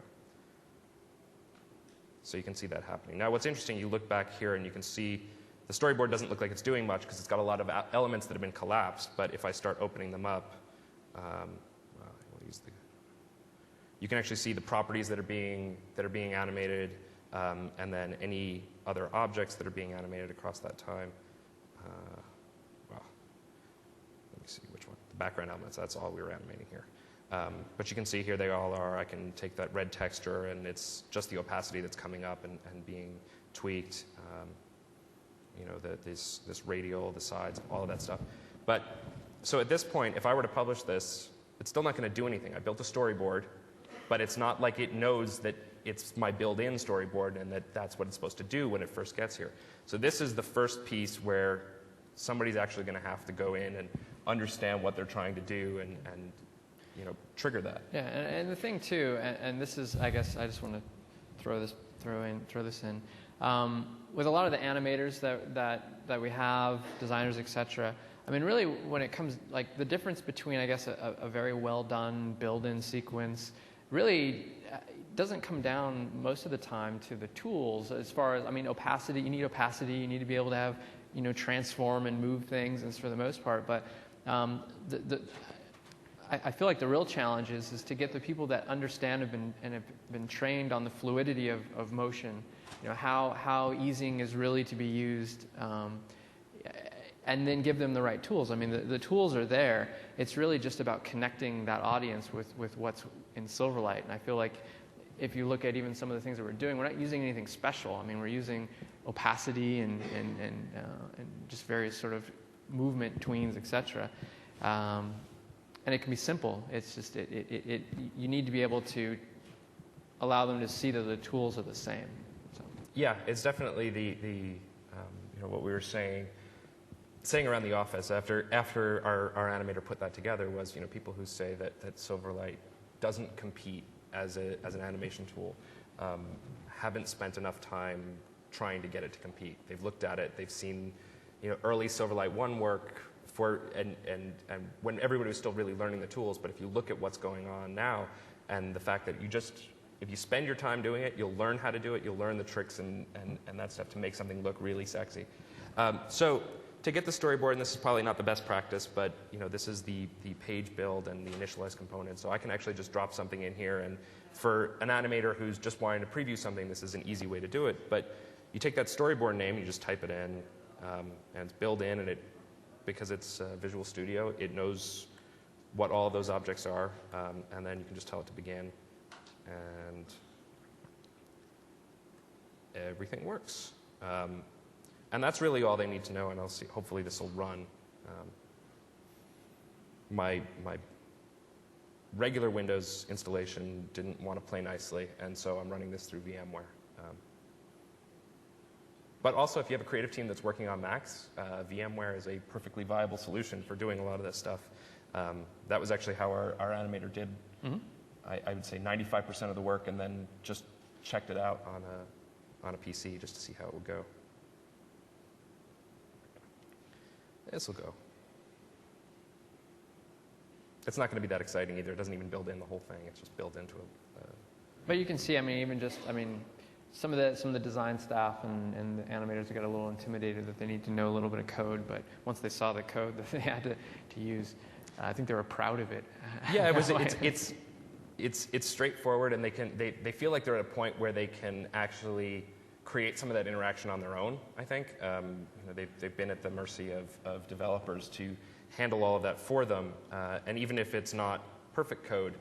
So you can see that happening. Now what's interesting, you look back here and you can see the storyboard doesn't look like it's doing much because it's got a lot of elements that have been collapsed, but if I start opening them up, you can actually see the properties that are being animated, and then any other objects that are being animated across that time. Well, let me see which one. The background elements, that's all we were animating here. But you can see here they all are. I can take that red texture, and it's just the opacity that's coming up and being tweaked. This radial, the sides, all of that stuff. But so at this point, if I were to publish this, it's still not going to do anything. I built a storyboard, but it's not like it knows that it's my built-in storyboard and that that's what it's supposed to do when it first gets here. So this is the first piece where somebody's actually going to have to go in and understand what they're trying to do and trigger that. Yeah, and the thing too, and this is, I guess, I just want to throw this in. With a lot of the animators that we have, designers, etc. I mean, really, when it comes, like, the difference between, I guess, a very well done build-in sequence really doesn't come down most of the time to the tools. As far as, I mean, opacity, you need opacity, you need to be able to have, transform and move things, and for the most part. But I feel like the real challenge is to get the people that understand and have been trained on the fluidity of motion, how easing is really to be used, and then give them the right tools. I mean, the tools are there. It's really just about connecting that audience with what's in Silverlight. And I feel like if you look at even some of the things that we're doing, we're not using anything special. I mean, we're using opacity and just various sort of movement tweens, etc. And it can be simple. It's just you need to be able to allow them to see that the tools are the same. So. Yeah, it's definitely the what we were saying around the office after our animator put that together was people who say that Silverlight doesn't compete as an animation tool haven't spent enough time trying to get it to compete. They've looked at it. They've seen early Silverlight 1 work. And when everybody was still really learning the tools, but if you look at what's going on now, and the fact that if you spend your time doing it, you'll learn how to do it, you'll learn the tricks and that stuff to make something look really sexy. So to get the storyboard, and this is probably not the best practice, but this is the page build and the initialize component, so I can actually just drop something in here, and for an animator who's just wanting to preview something, this is an easy way to do it. But you take that storyboard name, you just type it in, and it's built in, and because it's Visual Studio, it knows what all of those objects are, and then you can just tell it to begin, and everything works. And that's really all they need to know, and I'll see, hopefully this will run. My regular Windows installation didn't want to play nicely, and so I'm running this through VMware. But also, if you have a creative team that's working on Macs, VMware is a perfectly viable solution for doing a lot of this stuff. That was actually how our animator did, I would say, 95% of the work, and then just checked it out on a PC just to see how it would go. This will go. It's not going to be that exciting either. It doesn't even build in the whole thing. It's just built into it. But you can see, I mean, even just, I mean, some of the design staff and the animators got a little intimidated that they need to know a little bit of code. But once they saw the code that they had to use, I think they were proud of it. Yeah, it's straightforward, and they feel like they're at a point where they can actually create some of that interaction on their own. I think they've been at the mercy of developers to handle all of that for them, and even if it's not perfect code,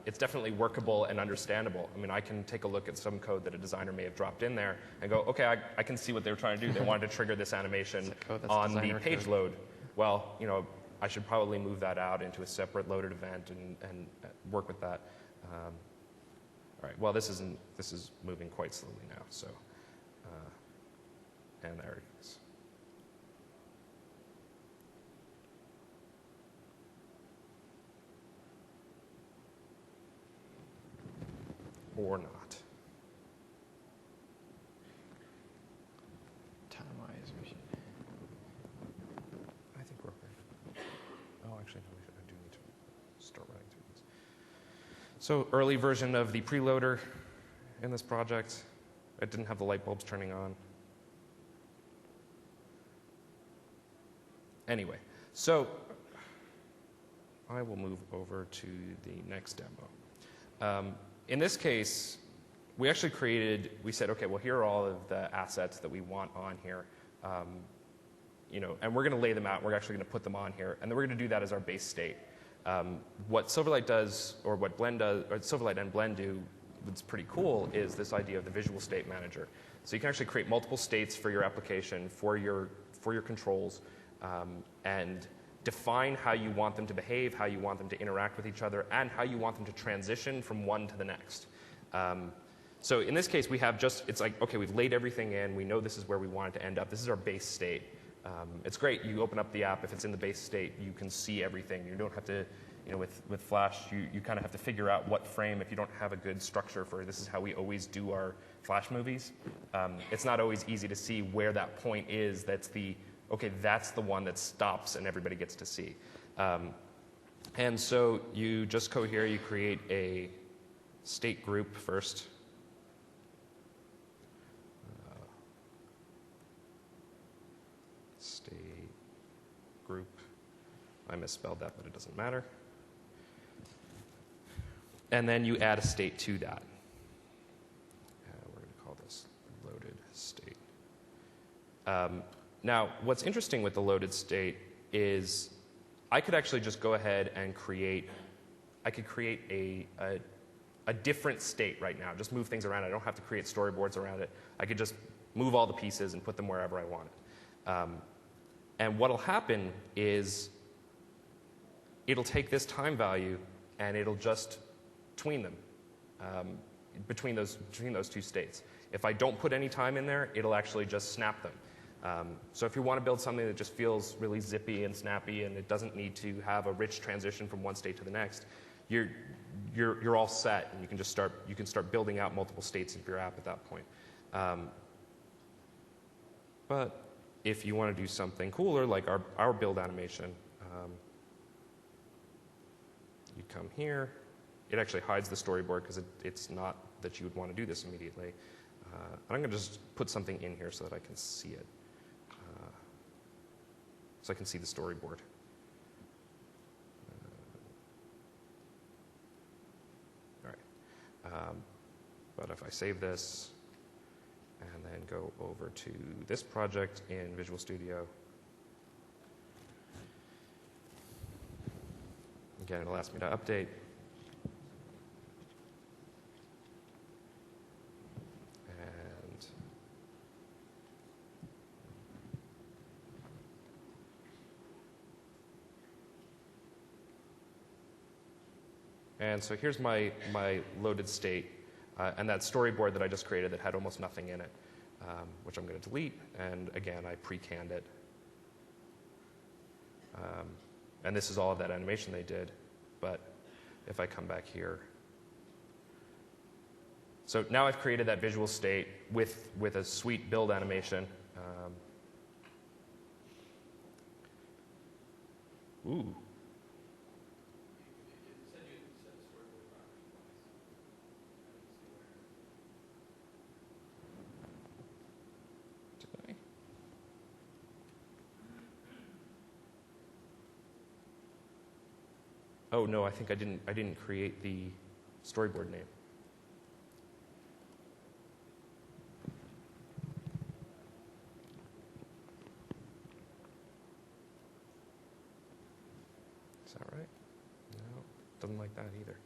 it's definitely workable and understandable. I mean, I can take a look at some code that a designer may have dropped in there and go, okay, I can see what they were trying to do. They wanted to trigger this animation on the page load. Well, I should probably move that out into a separate loaded event and work with that. All right. Well, this is moving quite slowly now. So, and there it is. Or not. Time-wise, we should. I think we're okay. Oh, actually, no, I do need to start running through this. So, early version of the preloader in this project. It didn't have the light bulbs turning on. Anyway, so I will move over to the next demo. In this case, we actually we said, okay, well, here are all of the assets that we want on here, and we're going to lay them out. We're actually going to put them on here, and then we're going to do that as our base state. What Silverlight does, or what Blend does, or Silverlight and Blend do, what's pretty cool is this idea of the visual state manager. So you can actually create multiple states for your application, for your controls, and define how you want them to behave, how you want them to interact with each other, and how you want them to transition from one to the next. So in this case, we have it's like, okay, we've laid everything in. We know this is where we want it to end up. This is our base state. It's great. You open up the app. If it's in the base state, you can see everything. You don't have to, with Flash, you kind of have to figure out what frame if you don't have a good structure for this is how we always do our Flash movies. It's not always easy to see where that point is that's the one that stops and everybody gets to see. And so you just go here, you create a state group first. State group. I misspelled that, but it doesn't matter. And then you add a state to that. We're going to call this loaded state. Now, what's interesting with the loaded state is I could actually just go ahead and create a different state right now, just move things around. I don't have to create storyboards around it. I could just move all the pieces and put them wherever I want it. And what will happen is it'll take this time value and it'll just tween them between those two states. If I don't put any time in there, it'll actually just snap them. So if you want to build something that just feels really zippy and snappy and it doesn't need to have a rich transition from one state to the next, you're all set, and you can start building out multiple states of your app at that point. But if you want to do something cooler, like our build animation, you come here. It actually hides the storyboard because it's not that you would want to do this immediately. I'm going to just put something in here so that I can see it. So I can see the storyboard. All right. But if I save this and then go over to this project in Visual Studio, Again, it'll ask me to update. And so here's my loaded state, and that storyboard that I just created that had almost nothing in it, which I'm going to delete. And again, I pre-canned it. And this is all of that animation they did. But if I come back here. So now I've created that visual state with a sweet build animation. Ooh. Oh no, I think I didn't create the storyboard name. Is that right? No, doesn't like that either.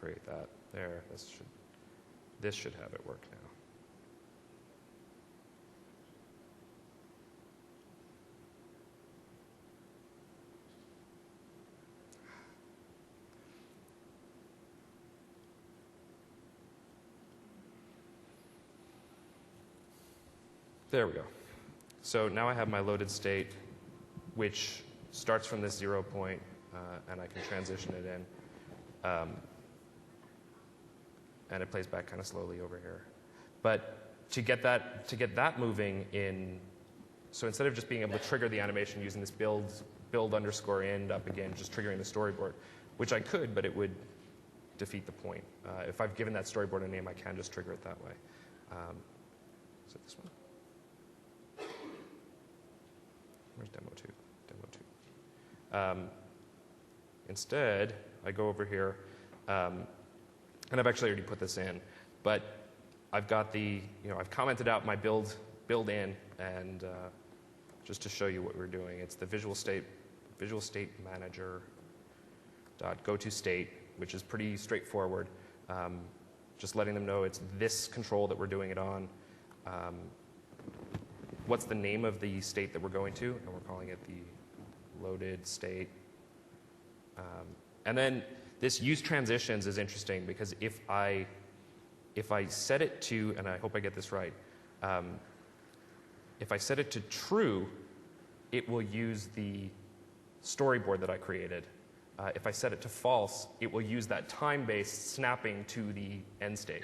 Create that there. This should have it work now. There we go. So now I have my loaded state, which starts from this 0 point, and I can transition it in. And it plays back kind of slowly over here. But to get that moving in, so instead of just being able to trigger the animation using this build underscore end up again, just triggering the storyboard, which I could, but it would defeat the point. If I've given that storyboard a name, I can just trigger it that way. Is it this one? Where's demo 2? Demo 2. Instead, I go over here. And I've actually already put this in, but I've got I've commented out my build in, and just to show you what we're doing, it's the visual state manager .go to state, which is pretty straightforward. Just letting them know it's this control that we're doing it on. What's the name of the state that we're going to, and we're calling it the loaded state. And then this use transitions is interesting because if I set it to, and I hope I get this right, if I set it to true, it will use the storyboard that I created. If I set it to false, it will use that time-based snapping to the end state.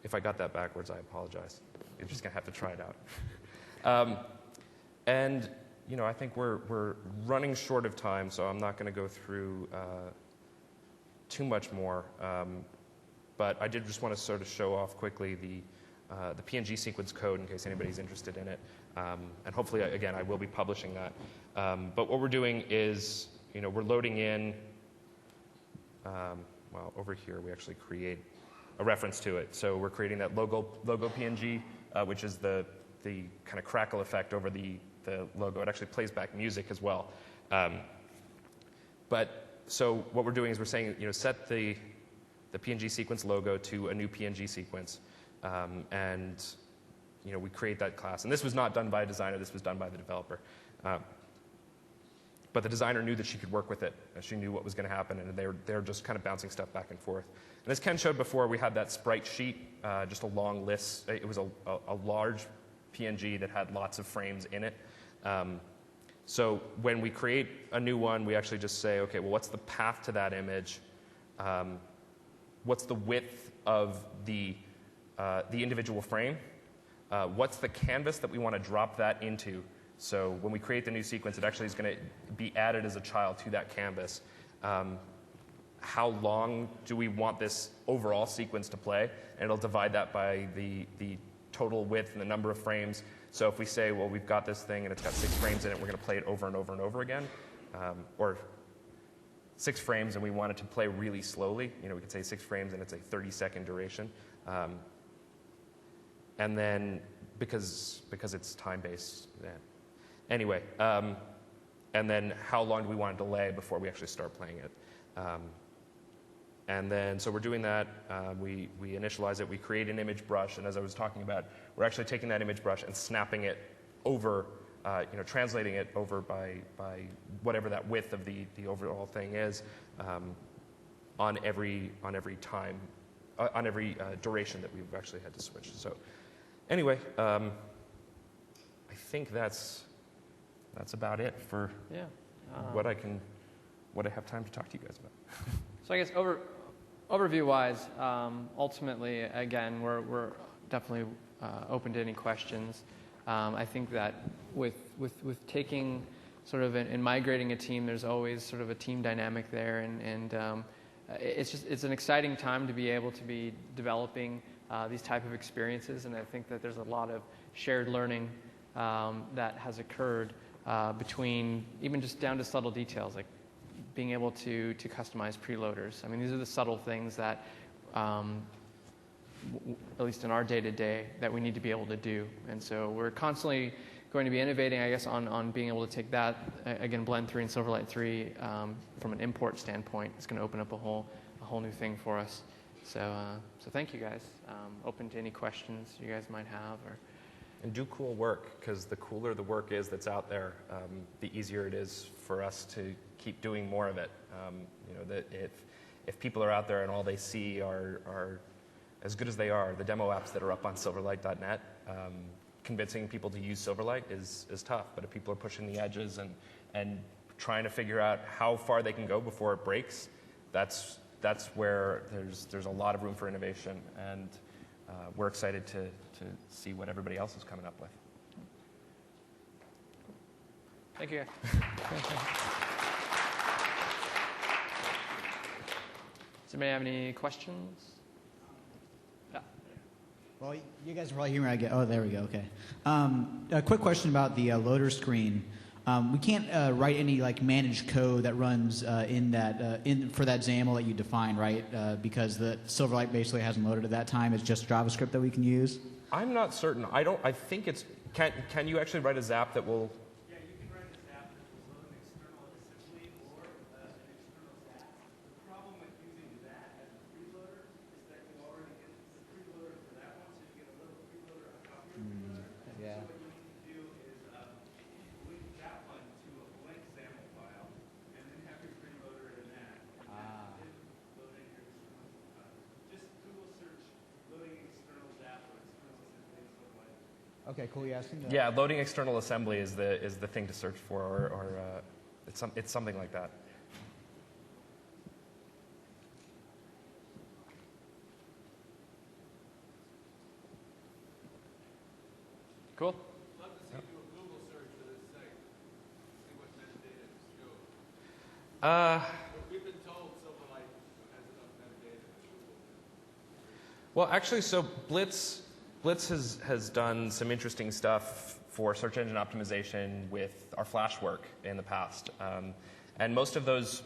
If I got that backwards, I apologize. You're just going to have to try it out. And I think we're running short of time, so I'm not going to go through too much more. But I did just want to sort of show off quickly the PNG sequence code in case anybody's interested in it. And hopefully, again, I will be publishing that. But what we're doing is, we're loading in. Well, over here we actually create a reference to it. So we're creating that logo PNG, which is the kind of crackle effect over the logo. It actually plays back music as well. But so what we're doing is we're saying, set the PNG sequence logo to a new PNG sequence, and we create that class. And this was not done by a designer. This was done by the developer. But the designer knew that she could work with it. She knew what was going to happen, and they were just kind of bouncing stuff back and forth. And as Ken showed before, we had that sprite sheet, just a long list. It was a large PNG that had lots of frames in it. So when we create a new one, we actually just say, okay, well, what's the path to that image? What's the width of the individual frame? what's the canvas that we want to drop that into. So when we create the new sequence, it actually is going to be added as a child to that canvas. How long do we want this overall sequence to play? And it'll divide that by the total width and the number of frames. So if we say, well, we've got this thing and it's got 6 frames in it, we're going to play it over and over and over again, or 6 frames and we want it to play really slowly, we could say 6 frames and it's a 30-second duration. And then because it's time-based, anyway, and then how long do we want to delay before we actually start playing it? And then, so we're doing that, we initialize it, we create an image brush, and as I was talking about, we're actually taking that image brush and snapping it over, translating it over by whatever that width of the overall thing is, on every time, on every duration that we've actually had to switch. So anyway, I think that's about it for what I have time to talk to you guys about. So I guess overview-wise, ultimately, again, we're definitely open to any questions. I think that with taking sort of and migrating a team, there's always sort of a team dynamic there, and it's an exciting time to be able to be developing these type of experiences, and I think that there's a lot of shared learning that has occurred between even just down to subtle details like being able to customize preloaders. I mean, these are the subtle things that, at least in our day-to-day, that we need to be able to do. And so we're constantly going to be innovating, I guess, on being able to take that, again, Blend 3 and Silverlight 3, from an import standpoint. It's going to open up a whole new thing for us. So thank you, guys. Open to any questions you guys might have. And do cool work, because the cooler the work is that's out there, the easier it is for us to keep doing more of it. That if people are out there and all they see are as good as they are, the demo apps that are up on Silverlight.net, convincing people to use Silverlight is tough. But if people are pushing the edges and trying to figure out how far they can go before it breaks, that's where there's a lot of room for innovation, and we're excited to see what everybody else is coming up with. Thank you. Does anybody have any questions? Yeah. Well, you guys are probably hearing me. Oh, there we go. Okay. A quick question about the loader screen. We can't write any managed code that runs for that XAML that you define, right? Because the Silverlight basically hasn't loaded at that time. It's just JavaScript that we can use. I'm not certain. I think it's. Can you actually write a Zap that will? Yeah, you can write a Zap that will load an external assembly or an external Zap. The problem with using that as a preloader is that you already get the preloader for that one, so you get a little preloader on top of your preloader. Yeah. So what you need to do is link that one to a blank XAML file, and then have your preloader in that. And then loading your external. Just Google search loading external Zap or external assembly and stuff like that. Okay, cool. You asking? Yeah, loading external assembly is the thing to search for, or it's something like that. Cool. Love to see you do a Google search for this site. See what metadata it shows. We've been told Silverlight has enough metadata to Google. Well, actually, so Blitz has done some interesting stuff for search engine optimization with our Flash work in the past, and most of those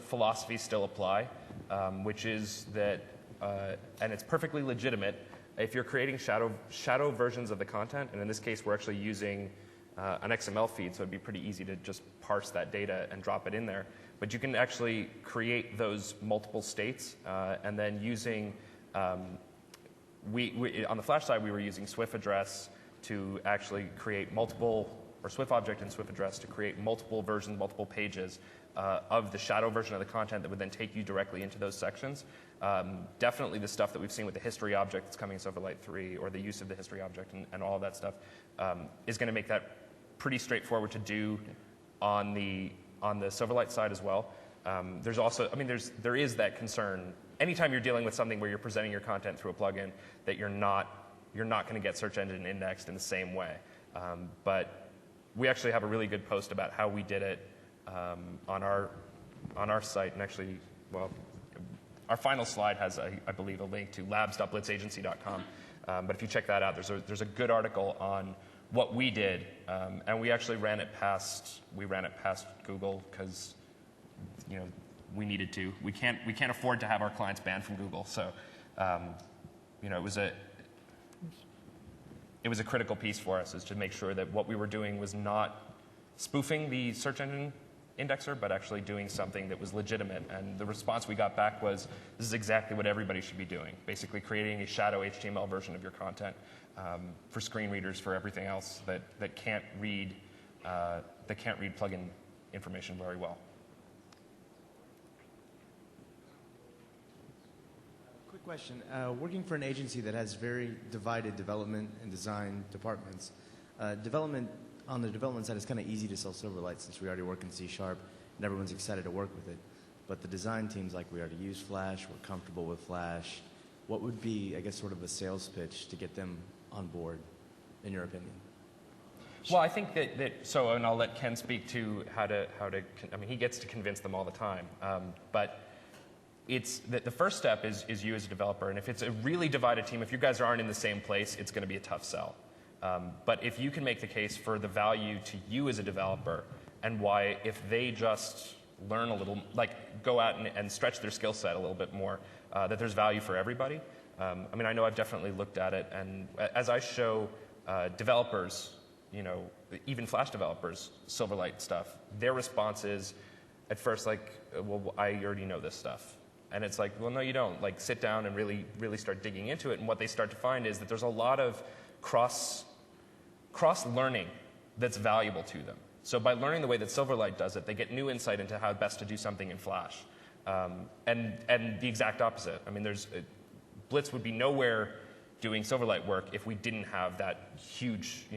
philosophies still apply, which is that, and it's perfectly legitimate. If you're creating shadow versions of the content, and in this case we're actually using an XML feed, so it'd be pretty easy to just parse that data and drop it in there. But you can actually create those multiple states, and then using on the Flash side, we were using Swift address to actually create multiple, or Swift object and Swift address to create multiple versions, multiple pages of the shadow version of the content that would then take you directly into those sections. Definitely the stuff that we've seen with the history object that's coming in Silverlight 3, or the use of the history object and all of that stuff, is going to make that pretty straightforward to do on the Silverlight side as well. There's also, there is that concern. Anytime you're dealing with something where you're presenting your content through a plugin, that you're not you're not going to get search engine indexed in the same way. But we actually have a really good post about how we did it on our site, and actually, well, our final slide has, I believe, a link to labs.blitzagency.com. But if you check that out, there's a good article on what we did, and we actually ran it past Google because we needed to. We can't afford to have our clients banned from Google. So it was a critical piece for us, is to make sure that what we were doing was not spoofing the search engine indexer, but actually doing something that was legitimate. And the response we got back was, this is exactly what everybody should be doing, basically creating a shadow HTML version of your content for screen readers, for everything else that can't read plugin information very well. Quick question. Working for an agency that has very divided development and design departments, on the development side, it's kind of easy to sell Silverlight since we already work in C# and everyone's excited to work with it. But the design teams, like, we already use Flash, we're comfortable with Flash. What would be, I guess, sort of a sales pitch to get them on board, in your opinion? Well, I think so, and I'll let Ken speak to how to, I mean, he gets to convince them all the time. But it's the first step is you as a developer, and if it's a really divided team, if you guys aren't in the same place, it's going to be a tough sell. But if you can make the case for the value to you as a developer, and why, if they just learn a little, like go out and stretch their skill set a little bit more, that there's value for everybody. I mean, I know I've definitely looked at it, and as I show developers, even Flash developers, Silverlight stuff, their response is, at first, like, well, I already know this stuff. And it's like, well, no, you don't. Like, sit down and really, really start digging into it. And what they start to find is that there's a lot of cross-learning that's valuable to them. So by learning the way that Silverlight does it, they get new insight into how best to do something in Flash. And the exact opposite. I mean, Blitz would be nowhere doing Silverlight work if we didn't have that huge,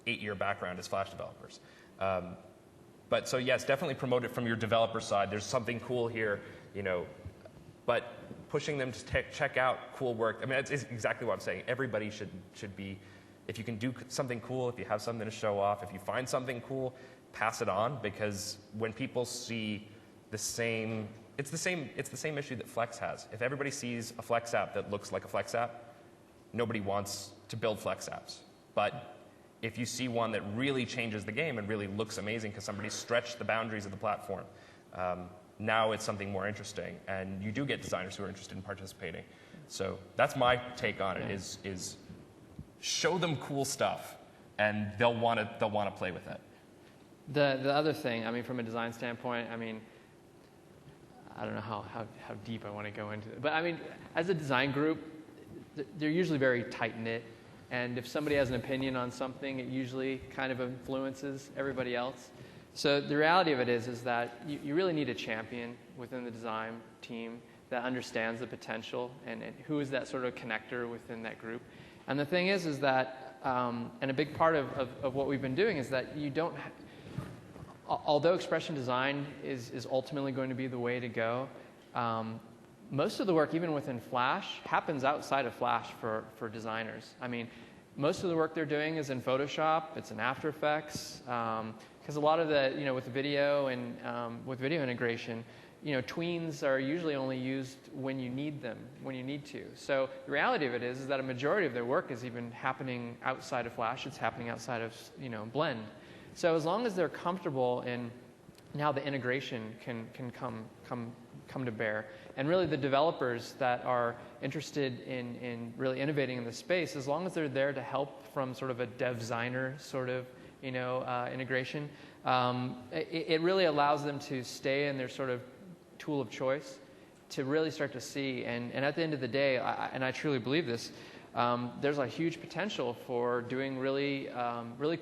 8-year background as Flash developers. But so yes, definitely promote it from your developer side. There's something cool here, but pushing them to check out cool work. I mean, it's exactly what I'm saying. Everybody should be, if you can do something cool, if you have something to show off, if you find something cool, pass it on, because when people see the same, it's the same issue that Flex has. If everybody sees a Flex app that looks like a Flex app, nobody wants to build Flex apps. But if you see one that really changes the game and really looks amazing because somebody stretched the boundaries of the platform, now it's something more interesting, and you do get designers who are interested in participating. So that's my take on it, is show them cool stuff, and they'll want to play with it. The other thing, I mean, from a design standpoint, I mean, I don't know how deep I want to go into it, but I mean, as a design group, they're usually very tight-knit, and if somebody has an opinion on something, it usually kind of influences everybody else. So the reality of it is that you really need a champion within the design team that understands the potential and who is that sort of connector within that group. And the thing is that, and a big part of what we've been doing is that you don't, although expression design is ultimately going to be the way to go, most of the work, even within Flash, happens outside of Flash for designers. I mean, most of the work they're doing is in Photoshop, it's in After Effects, because a lot of the, with video and with video integration, tweens are usually only used when you need them, when you need to. So the reality of it is that a majority of their work is even happening outside of Flash. It's happening outside of, Blend. So as long as they're comfortable in how the integration can come to bear, and really the developers that are interested in really innovating in the space, as long as they're there to help from sort of a dev-designer sort of integration, it really allows them to stay in their sort of tool of choice to really start to see. And at the end of the day, and I truly believe this, there's a huge potential for doing really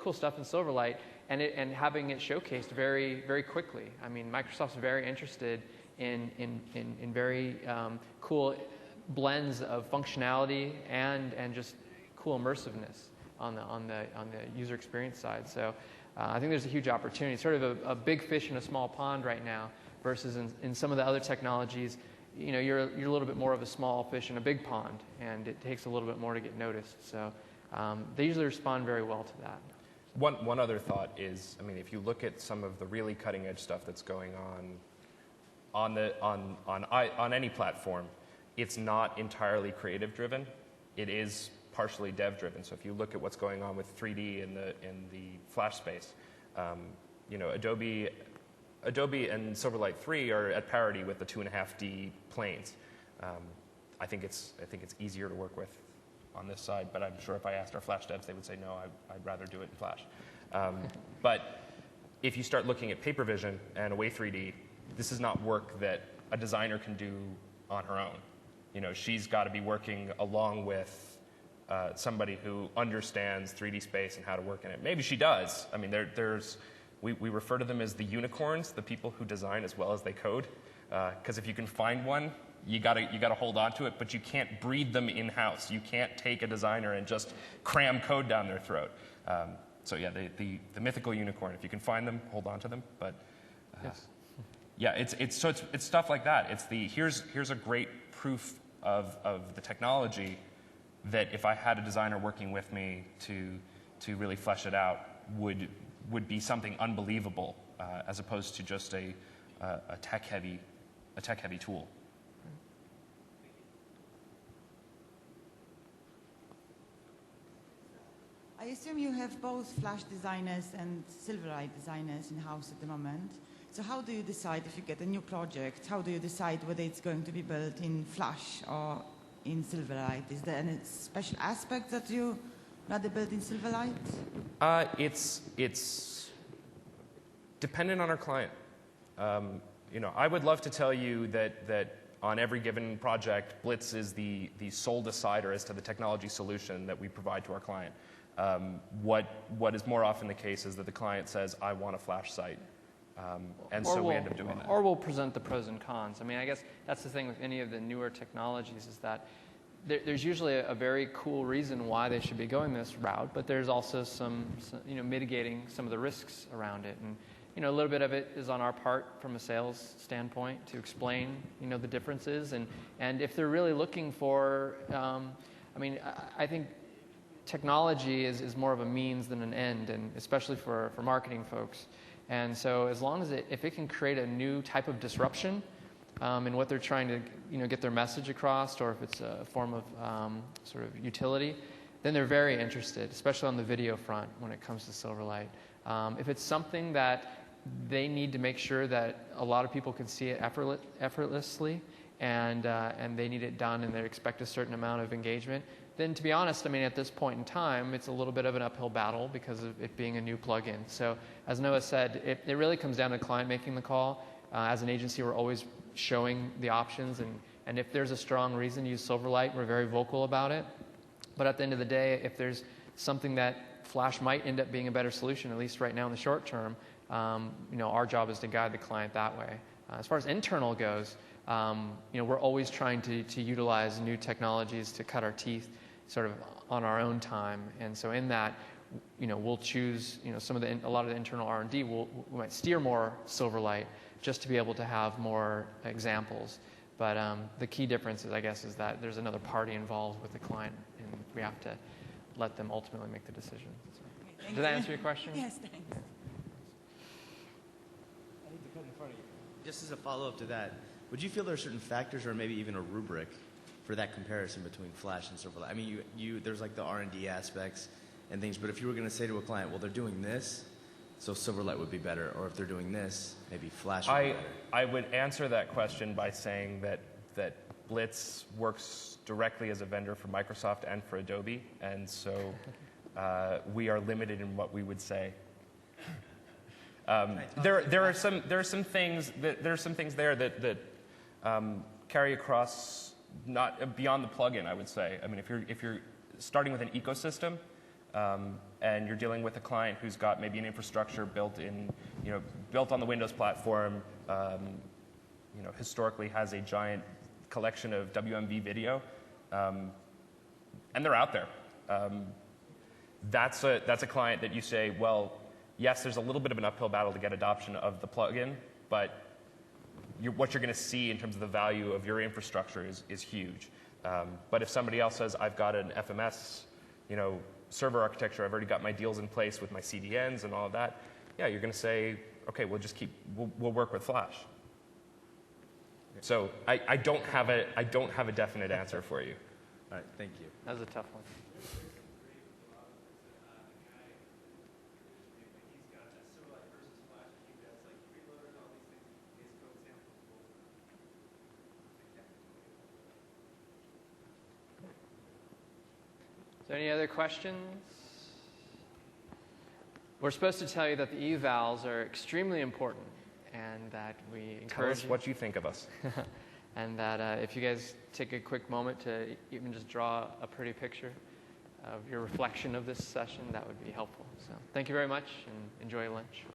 cool stuff in Silverlight and having it showcased very, very quickly. I mean, Microsoft's very interested in very cool blends of functionality and just cool immersiveness on the user experience side. So I think there's a huge opportunity. It's sort of a big fish in a small pond right now, versus in some of the other technologies, you're a little bit more of a small fish in a big pond, and it takes a little bit more to get noticed. So they usually respond very well to that. One other thought is, I mean, if you look at some of the really cutting edge stuff that's going on any platform, it's not entirely creative driven. It is partially dev driven. So if you look at what's going on with 3D in the Flash space, Adobe and Silverlight 3 are at parity with the 2.5D planes. I think it's easier to work with on this side, but I'm sure if I asked our Flash devs, they would say no, I'd rather do it in Flash. But if you start looking at paper vision and Away 3D, this is not work that a designer can do on her own. She's got to be working along with somebody who understands 3D space and how to work in it. Maybe she does. I mean, we refer to them as the unicorns, the people who design as well as they code. Because if you can find one, you gotta hold on to it, but you can't breed them in-house. You can't take a designer and just cram code down their throat. So yeah, the mythical unicorn. If you can find them, hold on to them. But yes. Yeah, it's stuff like that. It's here's a great proof of the technology that if I had a designer working with me to really flesh it out would be something unbelievable as opposed to just a tech heavy tool. I assume you have both Flash designers and Silverlight designers in-house at the moment. So how do you decide if you get a new project? How do you decide whether it's going to be built in Flash or in Silverlight? Is there any special aspect that you rather build in Silverlight? It's dependent on our client. I would love to tell you that on every given project, Blitz is the sole decider as to the technology solution that we provide to our client. What is more often the case is that the client says, I want a Flash site. And so we end up doing that. Or we'll present the pros and cons. I mean, I guess that's the thing with any of the newer technologies is that there's usually a very cool reason why they should be going this route, but there's also some mitigating some of the risks around it. And, a little bit of it is on our part from a sales standpoint to explain, the differences. And if they're really looking for, I think technology is more of a means than an end, and especially for marketing folks. And so as long as if it can create a new type of disruption in what they're trying to get their message across, or if it's a form of sort of utility, then they're very interested, especially on the video front when it comes to Silverlight. If it's something that they need to make sure that a lot of people can see it effortlessly, and they need it done, and they expect a certain amount of engagement, then to be honest, at this point in time, it's a little bit of an uphill battle because of it being a new plugin. So as Noah said, it really comes down to the client making the call. As an agency, we're always showing the options, and if there's a strong reason to use Silverlight, we're very vocal about it. But at the end of the day, if there's something that Flash might end up being a better solution, at least right now in the short term, our job is to guide the client that way. As far as internal goes, we're always trying to utilize new technologies to cut our teeth sort of on our own time. And so in that, we'll choose, a lot of the internal R&D, we might steer more Silverlight just to be able to have more examples. But the key difference is, I guess, is that there's another party involved with the client, and we have to let them ultimately make the decision. So, okay, did that answer your question? Yes, thanks. I need to come in front of you. Just as a follow-up to that, would you feel there are certain factors or maybe even a rubric for that comparison between Flash and Silverlight? I mean, there's like the R&D aspects and things, but if you were going to say to a client, well, they're doing this, so Silverlight would be better, or if they're doing this, maybe Flash would be better. I would answer that question by saying that Blitz works directly as a vendor for Microsoft and for Adobe, and so we are limited in what we would say. There are some things there that carry across not beyond the plugin, I would say. I mean, if you're starting with an ecosystem and you're dealing with a client who's got maybe an infrastructure built on the Windows platform, historically has a giant collection of WMV video, and they're out there. That's a client that you say, well, yes, there's a little bit of an uphill battle to get adoption of the plugin, but what you're going to see in terms of the value of your infrastructure is huge. But if somebody else says, I've got an FMS, server architecture, I've already got my deals in place with my CDNs and all of that, yeah, you're going to say, okay, we'll work with Flash. So I don't have a definite answer for you. All right, thank you. That was a tough one. He's got a Silverlight versus Flash. He has like preloader and all these things. His code sample for both. Is there any other questions? We're supposed to tell you that the evals are extremely important and that we Tell encourage us what you think of us. and that if you guys take a quick moment to even just draw a pretty picture of your reflection of this session, that would be helpful. So thank you very much and enjoy lunch.